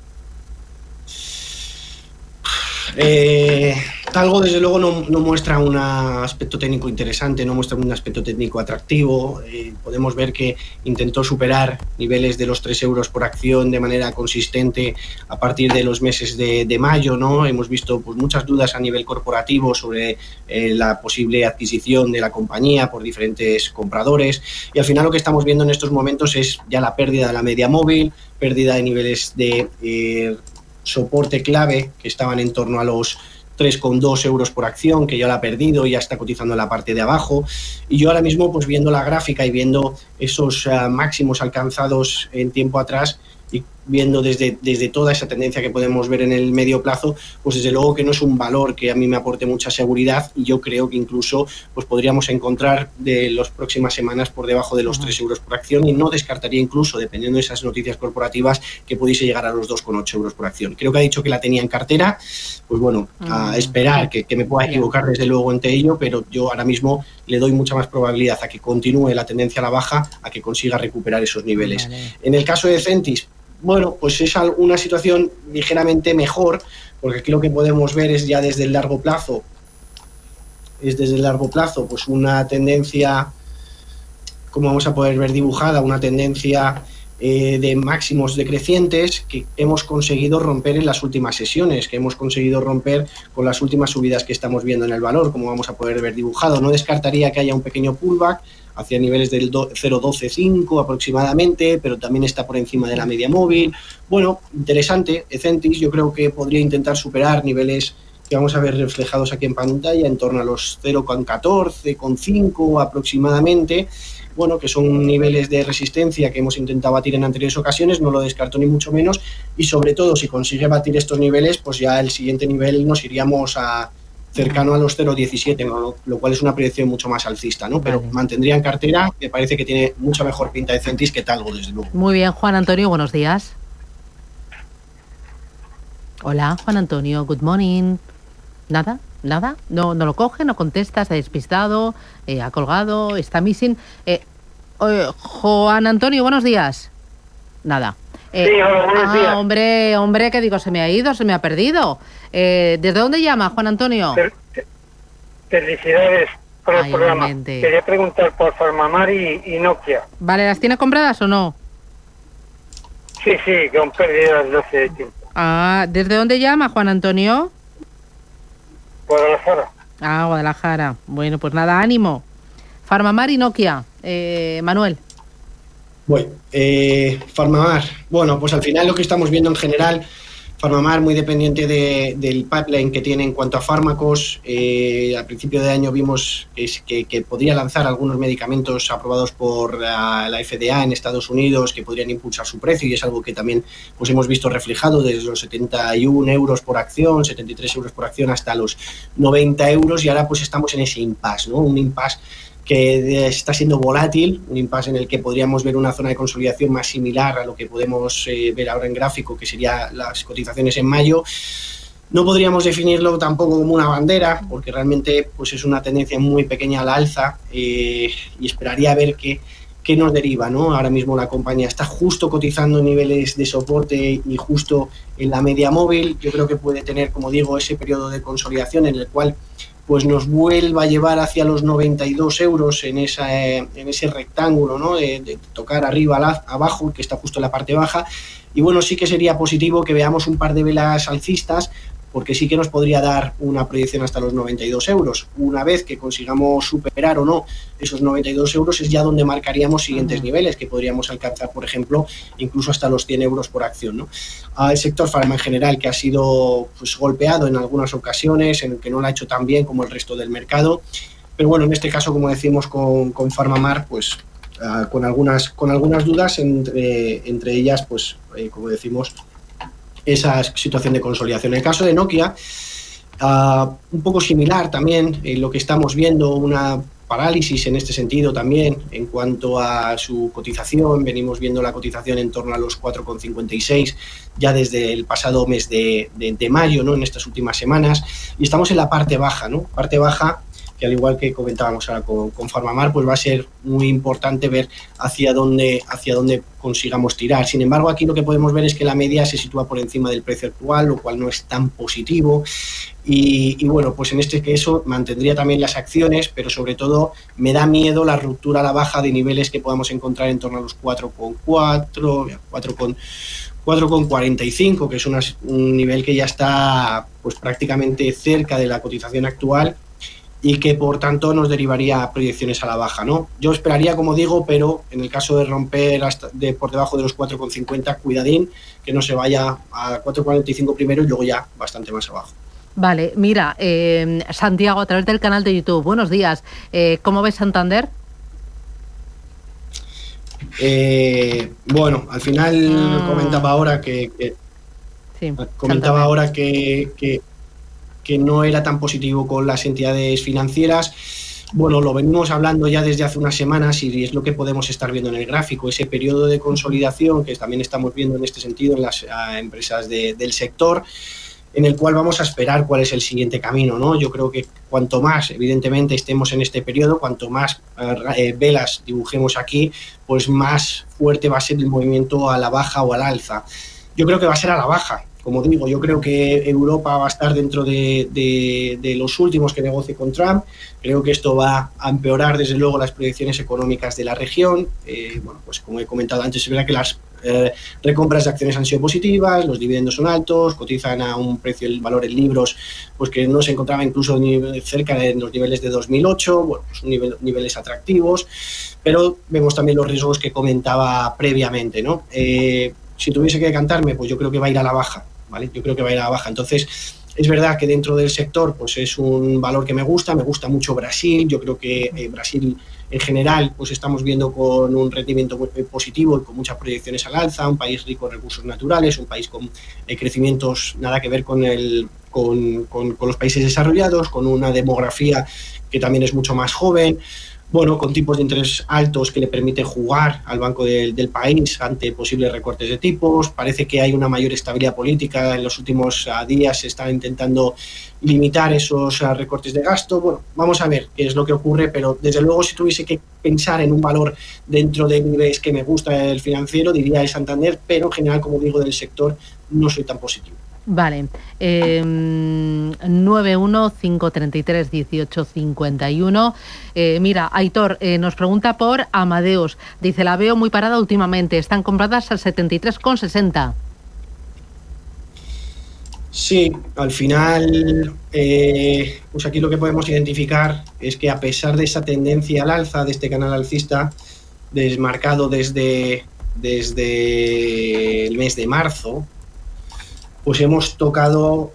Talgo, desde luego, no muestra un aspecto técnico interesante, no muestra un aspecto técnico atractivo. Podemos ver que intentó superar niveles de los 3 euros por acción de manera consistente a partir de los meses de mayo, ¿no? Hemos visto pues muchas dudas a nivel corporativo sobre la posible adquisición de la compañía por diferentes compradores y al final lo que estamos viendo en estos momentos es ya la pérdida de la media móvil, pérdida de niveles de soporte clave que estaban en torno a los 3,2 euros por acción, que ya la ha perdido, ya está cotizando en la parte de abajo. Y yo ahora mismo, pues viendo la gráfica y viendo esos máximos alcanzados en tiempo atrás, y viendo desde toda esa tendencia que podemos ver en el medio plazo, pues desde luego que no es un valor que a mí me aporte mucha seguridad, y yo creo que incluso pues podríamos encontrar de las próximas semanas por debajo de los 3 euros por acción, y no descartaría incluso, dependiendo de esas noticias corporativas, que pudiese llegar a los 2,8 euros por acción. Creo que ha dicho que la tenía en cartera, pues bueno, a esperar, que me pueda equivocar desde luego entre ello, pero yo ahora mismo le doy mucha más probabilidad a que continúe la tendencia a la baja, a que consiga recuperar esos niveles. En el caso de Centis, bueno, pues es una situación ligeramente mejor, porque aquí lo que podemos ver es ya desde el largo plazo, pues una tendencia, como vamos a poder ver dibujada, una tendencia de máximos decrecientes que hemos conseguido romper en las últimas sesiones, que hemos conseguido romper con las últimas subidas que estamos viendo en el valor, como vamos a poder ver dibujado. No descartaría que haya un pequeño pullback hacia niveles del 0,12,5 aproximadamente, pero también está por encima de la media móvil. Bueno, interesante. Centis yo creo que podría intentar superar niveles que vamos a ver reflejados aquí en pantalla, en torno a los 0,14,5 aproximadamente. Bueno, que son niveles de resistencia que hemos intentado batir en anteriores ocasiones, no lo descarto ni mucho menos, y sobre todo si consigue batir estos niveles, pues ya el siguiente nivel nos iríamos cercano a los 0,17, ¿no? Lo cual es una proyección mucho más alcista, ¿no? Pero mantendría en cartera, me parece que tiene mucha mejor pinta de Centis que Talgo, desde luego. Muy bien, Juan Antonio, buenos días. Hola, Juan Antonio, good morning. ¿Nada? No lo coge, no contesta, está despistado, ha colgado, está missing. Juan Antonio, buenos días. Nada. Sí, hola, buenos días. Hombre, ¿qué digo? Se me ha ido, se me ha perdido. ¿Desde dónde llama, Juan Antonio? Felicidades por el programa. Igualmente. Quería preguntar por Farmamar y Nokia. Vale, ¿las tiene compradas o no? Sí, con pérdidas 12 de tiempo. ¿Desde dónde llama, Juan Antonio? Guadalajara. Guadalajara. Bueno, pues nada, ánimo. Farmamar y Nokia. Manuel. Bueno, Farmamar. Bueno, pues al final lo que estamos viendo en general, Farmamar muy dependiente del pipeline que tiene en cuanto a fármacos. Al principio de año vimos que podría lanzar algunos medicamentos aprobados por la FDA en Estados Unidos que podrían impulsar su precio, y es algo que también pues hemos visto reflejado desde los 71 euros por acción, 73 euros por acción hasta los 90 euros, y ahora pues estamos en ese impasse, ¿no? Un impasse que está siendo volátil, un impasse en el que podríamos ver una zona de consolidación más similar a lo que podemos ver ahora en gráfico, que sería las cotizaciones en mayo. No podríamos definirlo tampoco como una bandera, porque realmente pues es una tendencia muy pequeña a la alza, y esperaría a ver qué nos deriva, ¿no? Ahora mismo la compañía está justo cotizando en niveles de soporte y justo en la media móvil. Yo creo que puede tener, como digo, ese periodo de consolidación en el cual pues nos vuelva a llevar hacia los 92 euros en ese rectángulo, ¿no? De tocar arriba abajo, que está justo en la parte baja. Y bueno, sí que sería positivo que veamos un par de velas alcistas, porque sí que nos podría dar una proyección hasta los 92 euros. Una vez que consigamos superar o no esos 92 euros es ya donde marcaríamos siguientes niveles, que podríamos alcanzar, por ejemplo, incluso hasta los 100 euros por acción, ¿no? El sector farma en general, que ha sido pues golpeado en algunas ocasiones, en el que no lo ha hecho tan bien como el resto del mercado. Pero bueno, en este caso, como decimos con Farmamar, pues con algunas dudas, entre ellas, pues como decimos, esa situación de consolidación. En el caso de Nokia, un poco similar también, lo que estamos viendo, una parálisis en este sentido también en cuanto a su cotización. Venimos viendo la cotización en torno a los 4,56 ya desde el pasado mes de mayo, ¿no? En estas últimas semanas, y estamos en la parte baja, ¿no? Parte baja que, al igual que comentábamos ahora con Farmamar, pues va a ser muy importante ver hacia dónde consigamos tirar. Sin embargo, aquí lo que podemos ver es que la media se sitúa por encima del precio actual, lo cual no es tan positivo. Y bueno, pues en este caso mantendría también las acciones, pero sobre todo me da miedo la ruptura a la baja de niveles que podamos encontrar en torno a los 4,45, que es un nivel que ya está pues prácticamente cerca de la cotización actual. y que por tanto nos derivaría proyecciones a la baja, ¿no? Yo esperaría, como digo, pero en el caso de romper por debajo de los 4,50, cuidadín, que no se vaya a 4,45 primero y luego ya bastante más abajo. Vale, mira, Santiago, a través del canal de YouTube, buenos días. ¿Cómo ves Santander? Bueno, al final comentaba ahora que no era tan positivo con las entidades financieras. Bueno, lo venimos hablando ya desde hace unas semanas y es lo que podemos estar viendo en el gráfico, ese periodo de consolidación que también estamos viendo en este sentido en las empresas del sector, en el cual vamos a esperar cuál es el siguiente camino, ¿no? Yo creo que cuanto más, evidentemente, estemos en este periodo, cuanto más velas dibujemos aquí, pues más fuerte va a ser el movimiento a la baja o al alza. Yo creo que va a ser a la baja. Como digo, yo creo que Europa va a estar dentro de los últimos que negocie con Trump. Creo que esto va a empeorar, desde luego, las proyecciones económicas de la región. Bueno, pues como he comentado antes, es verdad que las recompras de acciones han sido positivas, los dividendos son altos, cotizan a un precio, el valor en libros, pues que no se encontraba incluso cerca de los niveles de 2008, bueno, pues niveles atractivos, pero vemos también los riesgos que comentaba previamente, ¿no? Si tuviese que decantarme, pues yo creo que va a ir a la baja, ¿vale? Yo creo que va a ir a la baja. Entonces, es verdad que dentro del sector pues es un valor que me gusta mucho Brasil. Yo creo que Brasil en general pues estamos viendo con un rendimiento muy positivo y con muchas proyecciones al alza, un país rico en recursos naturales, un país con crecimientos nada que ver con los países desarrollados, con una demografía que también es mucho más joven. Bueno, con tipos de interés altos que le permiten jugar al banco del país ante posibles recortes de tipos. Parece que hay una mayor estabilidad política. En los últimos días se están intentando limitar esos recortes de gasto. Bueno, vamos a ver qué es lo que ocurre, pero desde luego si tuviese que pensar en un valor dentro de niveles que me gusta el financiero, diría el Santander, pero en general, como digo, del sector no soy tan positivo. Vale, 915331851. Mira, Aitor nos pregunta por Amadeus. Dice, la veo muy parada últimamente. Están compradas a 73,60. Sí, al final, pues aquí lo que podemos identificar es que a pesar de esa tendencia al alza de este canal alcista, desmarcado desde el mes de marzo, pues hemos tocado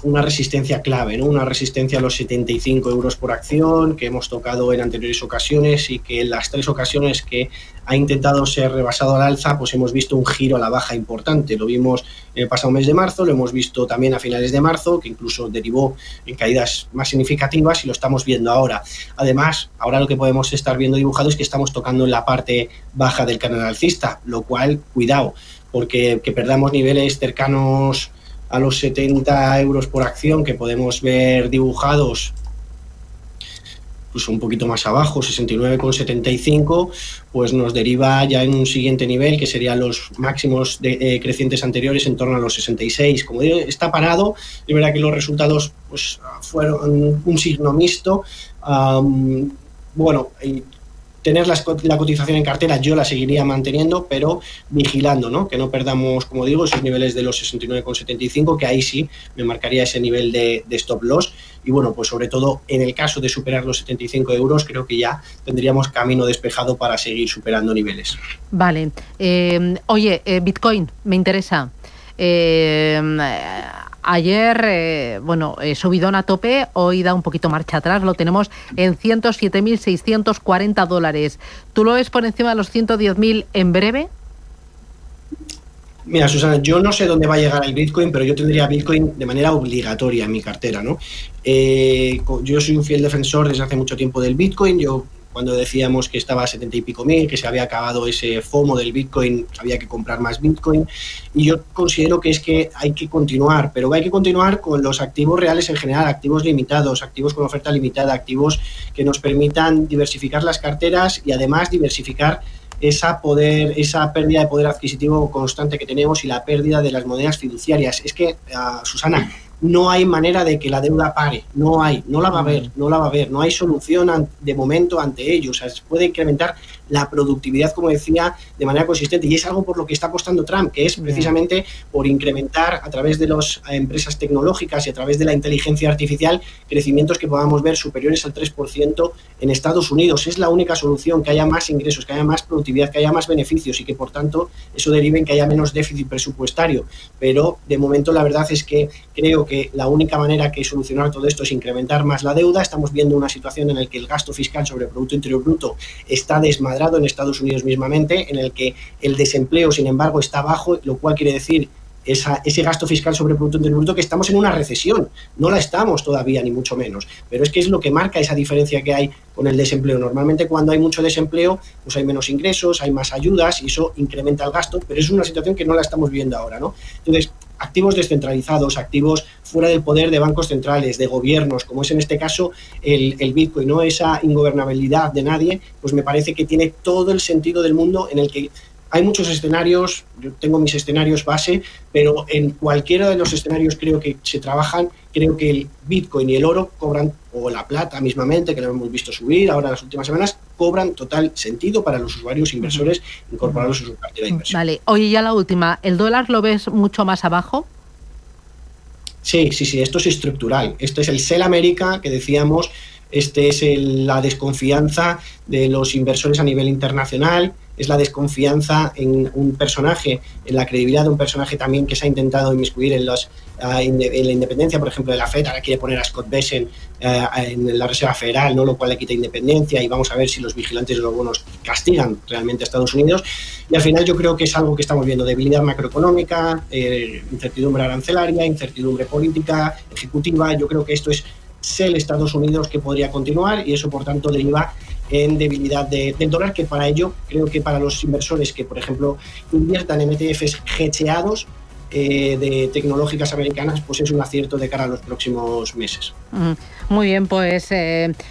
una resistencia clave, ¿no? Una resistencia a los 75 euros por acción que hemos tocado en anteriores ocasiones y que en las 3 ocasiones que ha intentado ser rebasado al alza, pues hemos visto un giro a la baja importante. Lo vimos en el pasado mes de marzo, lo hemos visto también a finales de marzo, que incluso derivó en caídas más significativas y lo estamos viendo ahora. Además, ahora lo que podemos estar viendo dibujado es que estamos tocando en la parte baja del canal alcista, lo cual, cuidado, porque que perdamos niveles cercanos a los 70 euros por acción que podemos ver dibujados pues un poquito más abajo, 69,75, pues nos deriva ya en un siguiente nivel que serían los máximos crecientes anteriores en torno a los 66. Como digo, está parado, es verdad que los resultados pues fueron un signo mixto. Bueno, tener la cotización en cartera yo la seguiría manteniendo, pero vigilando, ¿no? Que no perdamos, como digo, esos niveles de los 69,75, que ahí sí me marcaría ese nivel de stop loss. Y bueno, pues sobre todo en el caso de superar los 75 euros, creo que ya tendríamos camino despejado para seguir superando niveles. Vale. Oye, Bitcoin, me interesa. Ayer, subidón a tope, hoy da un poquito marcha atrás, lo tenemos en $107.640. ¿Tú lo ves por encima de los 110.000 en breve? Mira, Susana, yo no sé dónde va a llegar el Bitcoin, pero yo tendría Bitcoin de manera obligatoria en mi cartera, ¿no? Yo soy un fiel defensor desde hace mucho tiempo del Bitcoin. Yo, cuando decíamos que estaba a 70 y pico mil, que se había acabado ese FOMO del Bitcoin, había que comprar más Bitcoin, y yo considero que es que hay que continuar, pero hay que continuar con los activos reales en general, activos limitados, activos con oferta limitada, activos que nos permitan diversificar las carteras y además diversificar esa pérdida de poder adquisitivo constante que tenemos y la pérdida de las monedas fiduciarias. Es que, Susana, no hay manera de que la deuda pare, no la va a haber, no hay solución de momento ante ello. O sea, se puede incrementar la productividad, como decía, de manera consistente. Y es algo por lo que está apostando Trump, que es precisamente por incrementar a través de las empresas tecnológicas y a través de la inteligencia artificial crecimientos que podamos ver superiores al 3% en Estados Unidos. Es la única solución, que haya más ingresos, que haya más productividad, que haya más beneficios y que, por tanto, eso derive en que haya menos déficit presupuestario. Pero, de momento, la verdad es que creo que la única manera que solucionar todo esto es incrementar más la deuda. Estamos viendo una situación en la que el gasto fiscal sobre el Producto Interior Bruto está desmadrado en Estados Unidos mismamente, en el que el desempleo, sin embargo, está bajo, lo cual quiere decir ese gasto fiscal sobre el Producto Interior Bruto que estamos en una recesión. No la estamos todavía, ni mucho menos, pero es que es lo que marca esa diferencia que hay con el desempleo. Normalmente, cuando hay mucho desempleo, pues hay menos ingresos, hay más ayudas y eso incrementa el gasto, pero es una situación que no la estamos viendo ahora, ¿no? Entonces, activos descentralizados, activos fuera del poder de bancos centrales, de gobiernos, como es en este caso el Bitcoin, ¿no? Esa ingobernabilidad de nadie, pues me parece que tiene todo el sentido del mundo, en el que hay muchos escenarios. Yo tengo mis escenarios base, pero en cualquiera de los escenarios creo que se trabajan. Creo que el Bitcoin y el oro cobran, o la plata mismamente, que lo hemos visto subir ahora en las últimas semanas, cobran total sentido para los usuarios inversores incorporarlos en su cartera de inversión. Vale, oye, ya la última, ¿el dólar lo ves mucho más abajo? Sí, esto es estructural. Esto es el Sell America que decíamos, este es la desconfianza de los inversores a nivel internacional, es la desconfianza en un personaje, en la credibilidad de un personaje también que se ha intentado inmiscuir en la independencia, por ejemplo, de la FED. Ahora quiere poner a Scott Bessent en la Reserva Federal, ¿no? Lo cual le quita independencia, y vamos a ver si los vigilantes de los bonos castigan realmente a Estados Unidos. Y al final yo creo que es algo que estamos viendo: debilidad macroeconómica, incertidumbre arancelaria, incertidumbre política, ejecutiva. Yo creo que esto es el Estados Unidos que podría continuar, y eso, por tanto, deriva en debilidad del dólar, que para ello creo que para los inversores que, por ejemplo, inviertan en ETFs hedgeados de tecnológicas americanas, pues es un acierto de cara a los próximos meses. Muy bien, pues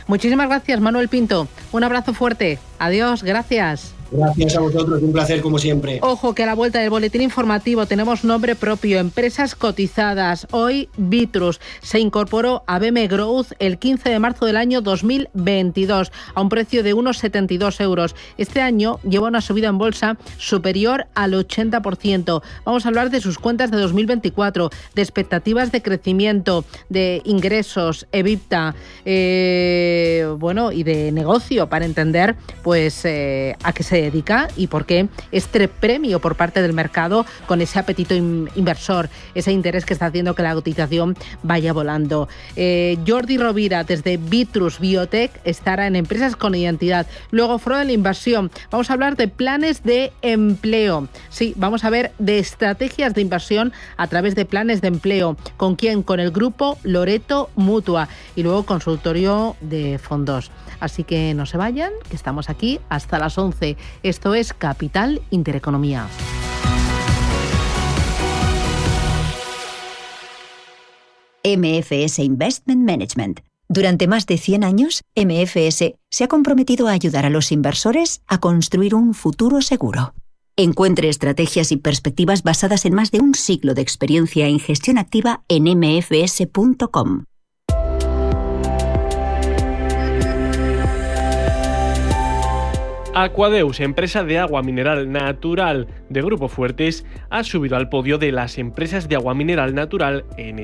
muchísimas gracias, Manuel Pinto. Un abrazo fuerte. Adiós, gracias. Gracias a vosotros, un placer como siempre. Ojo que a la vuelta del boletín informativo tenemos nombre propio, empresas cotizadas. Hoy Vitrus se incorporó a BM Growth el 15 de marzo del año 2022 a un precio de unos 72 euros. Este año lleva una subida en bolsa superior al 80%. Vamos a hablar de sus cuentas de 2024, de expectativas de crecimiento, de ingresos, EBITDA, y de negocio, para entender pues a qué se dedica y por qué este premio por parte del mercado con ese apetito inversor, ese interés que está haciendo que la cotización vaya volando. Jordi Rovira, desde Vitrus Biotech, estará en Empresas con Identidad. Luego, Foro de la Inversión. Vamos a hablar de planes de empleo. Sí, vamos a ver de estrategias de inversión a través de planes de empleo. ¿Con quién? Con el grupo Loreto Mutua. Y luego consultorio de fondos. Así que no se vayan, que estamos aquí hasta las 11. Esto es Capital Intereconomía. MFS Investment Management. Durante más de 100 años, MFS se ha comprometido a ayudar a los inversores a construir un futuro seguro. Encuentre estrategias y perspectivas basadas en más de un siglo de experiencia en gestión activa en mfs.com. Aquadeus, empresa de agua mineral natural de Grupo Fuertes, ha subido al podio de las empresas de agua mineral natural en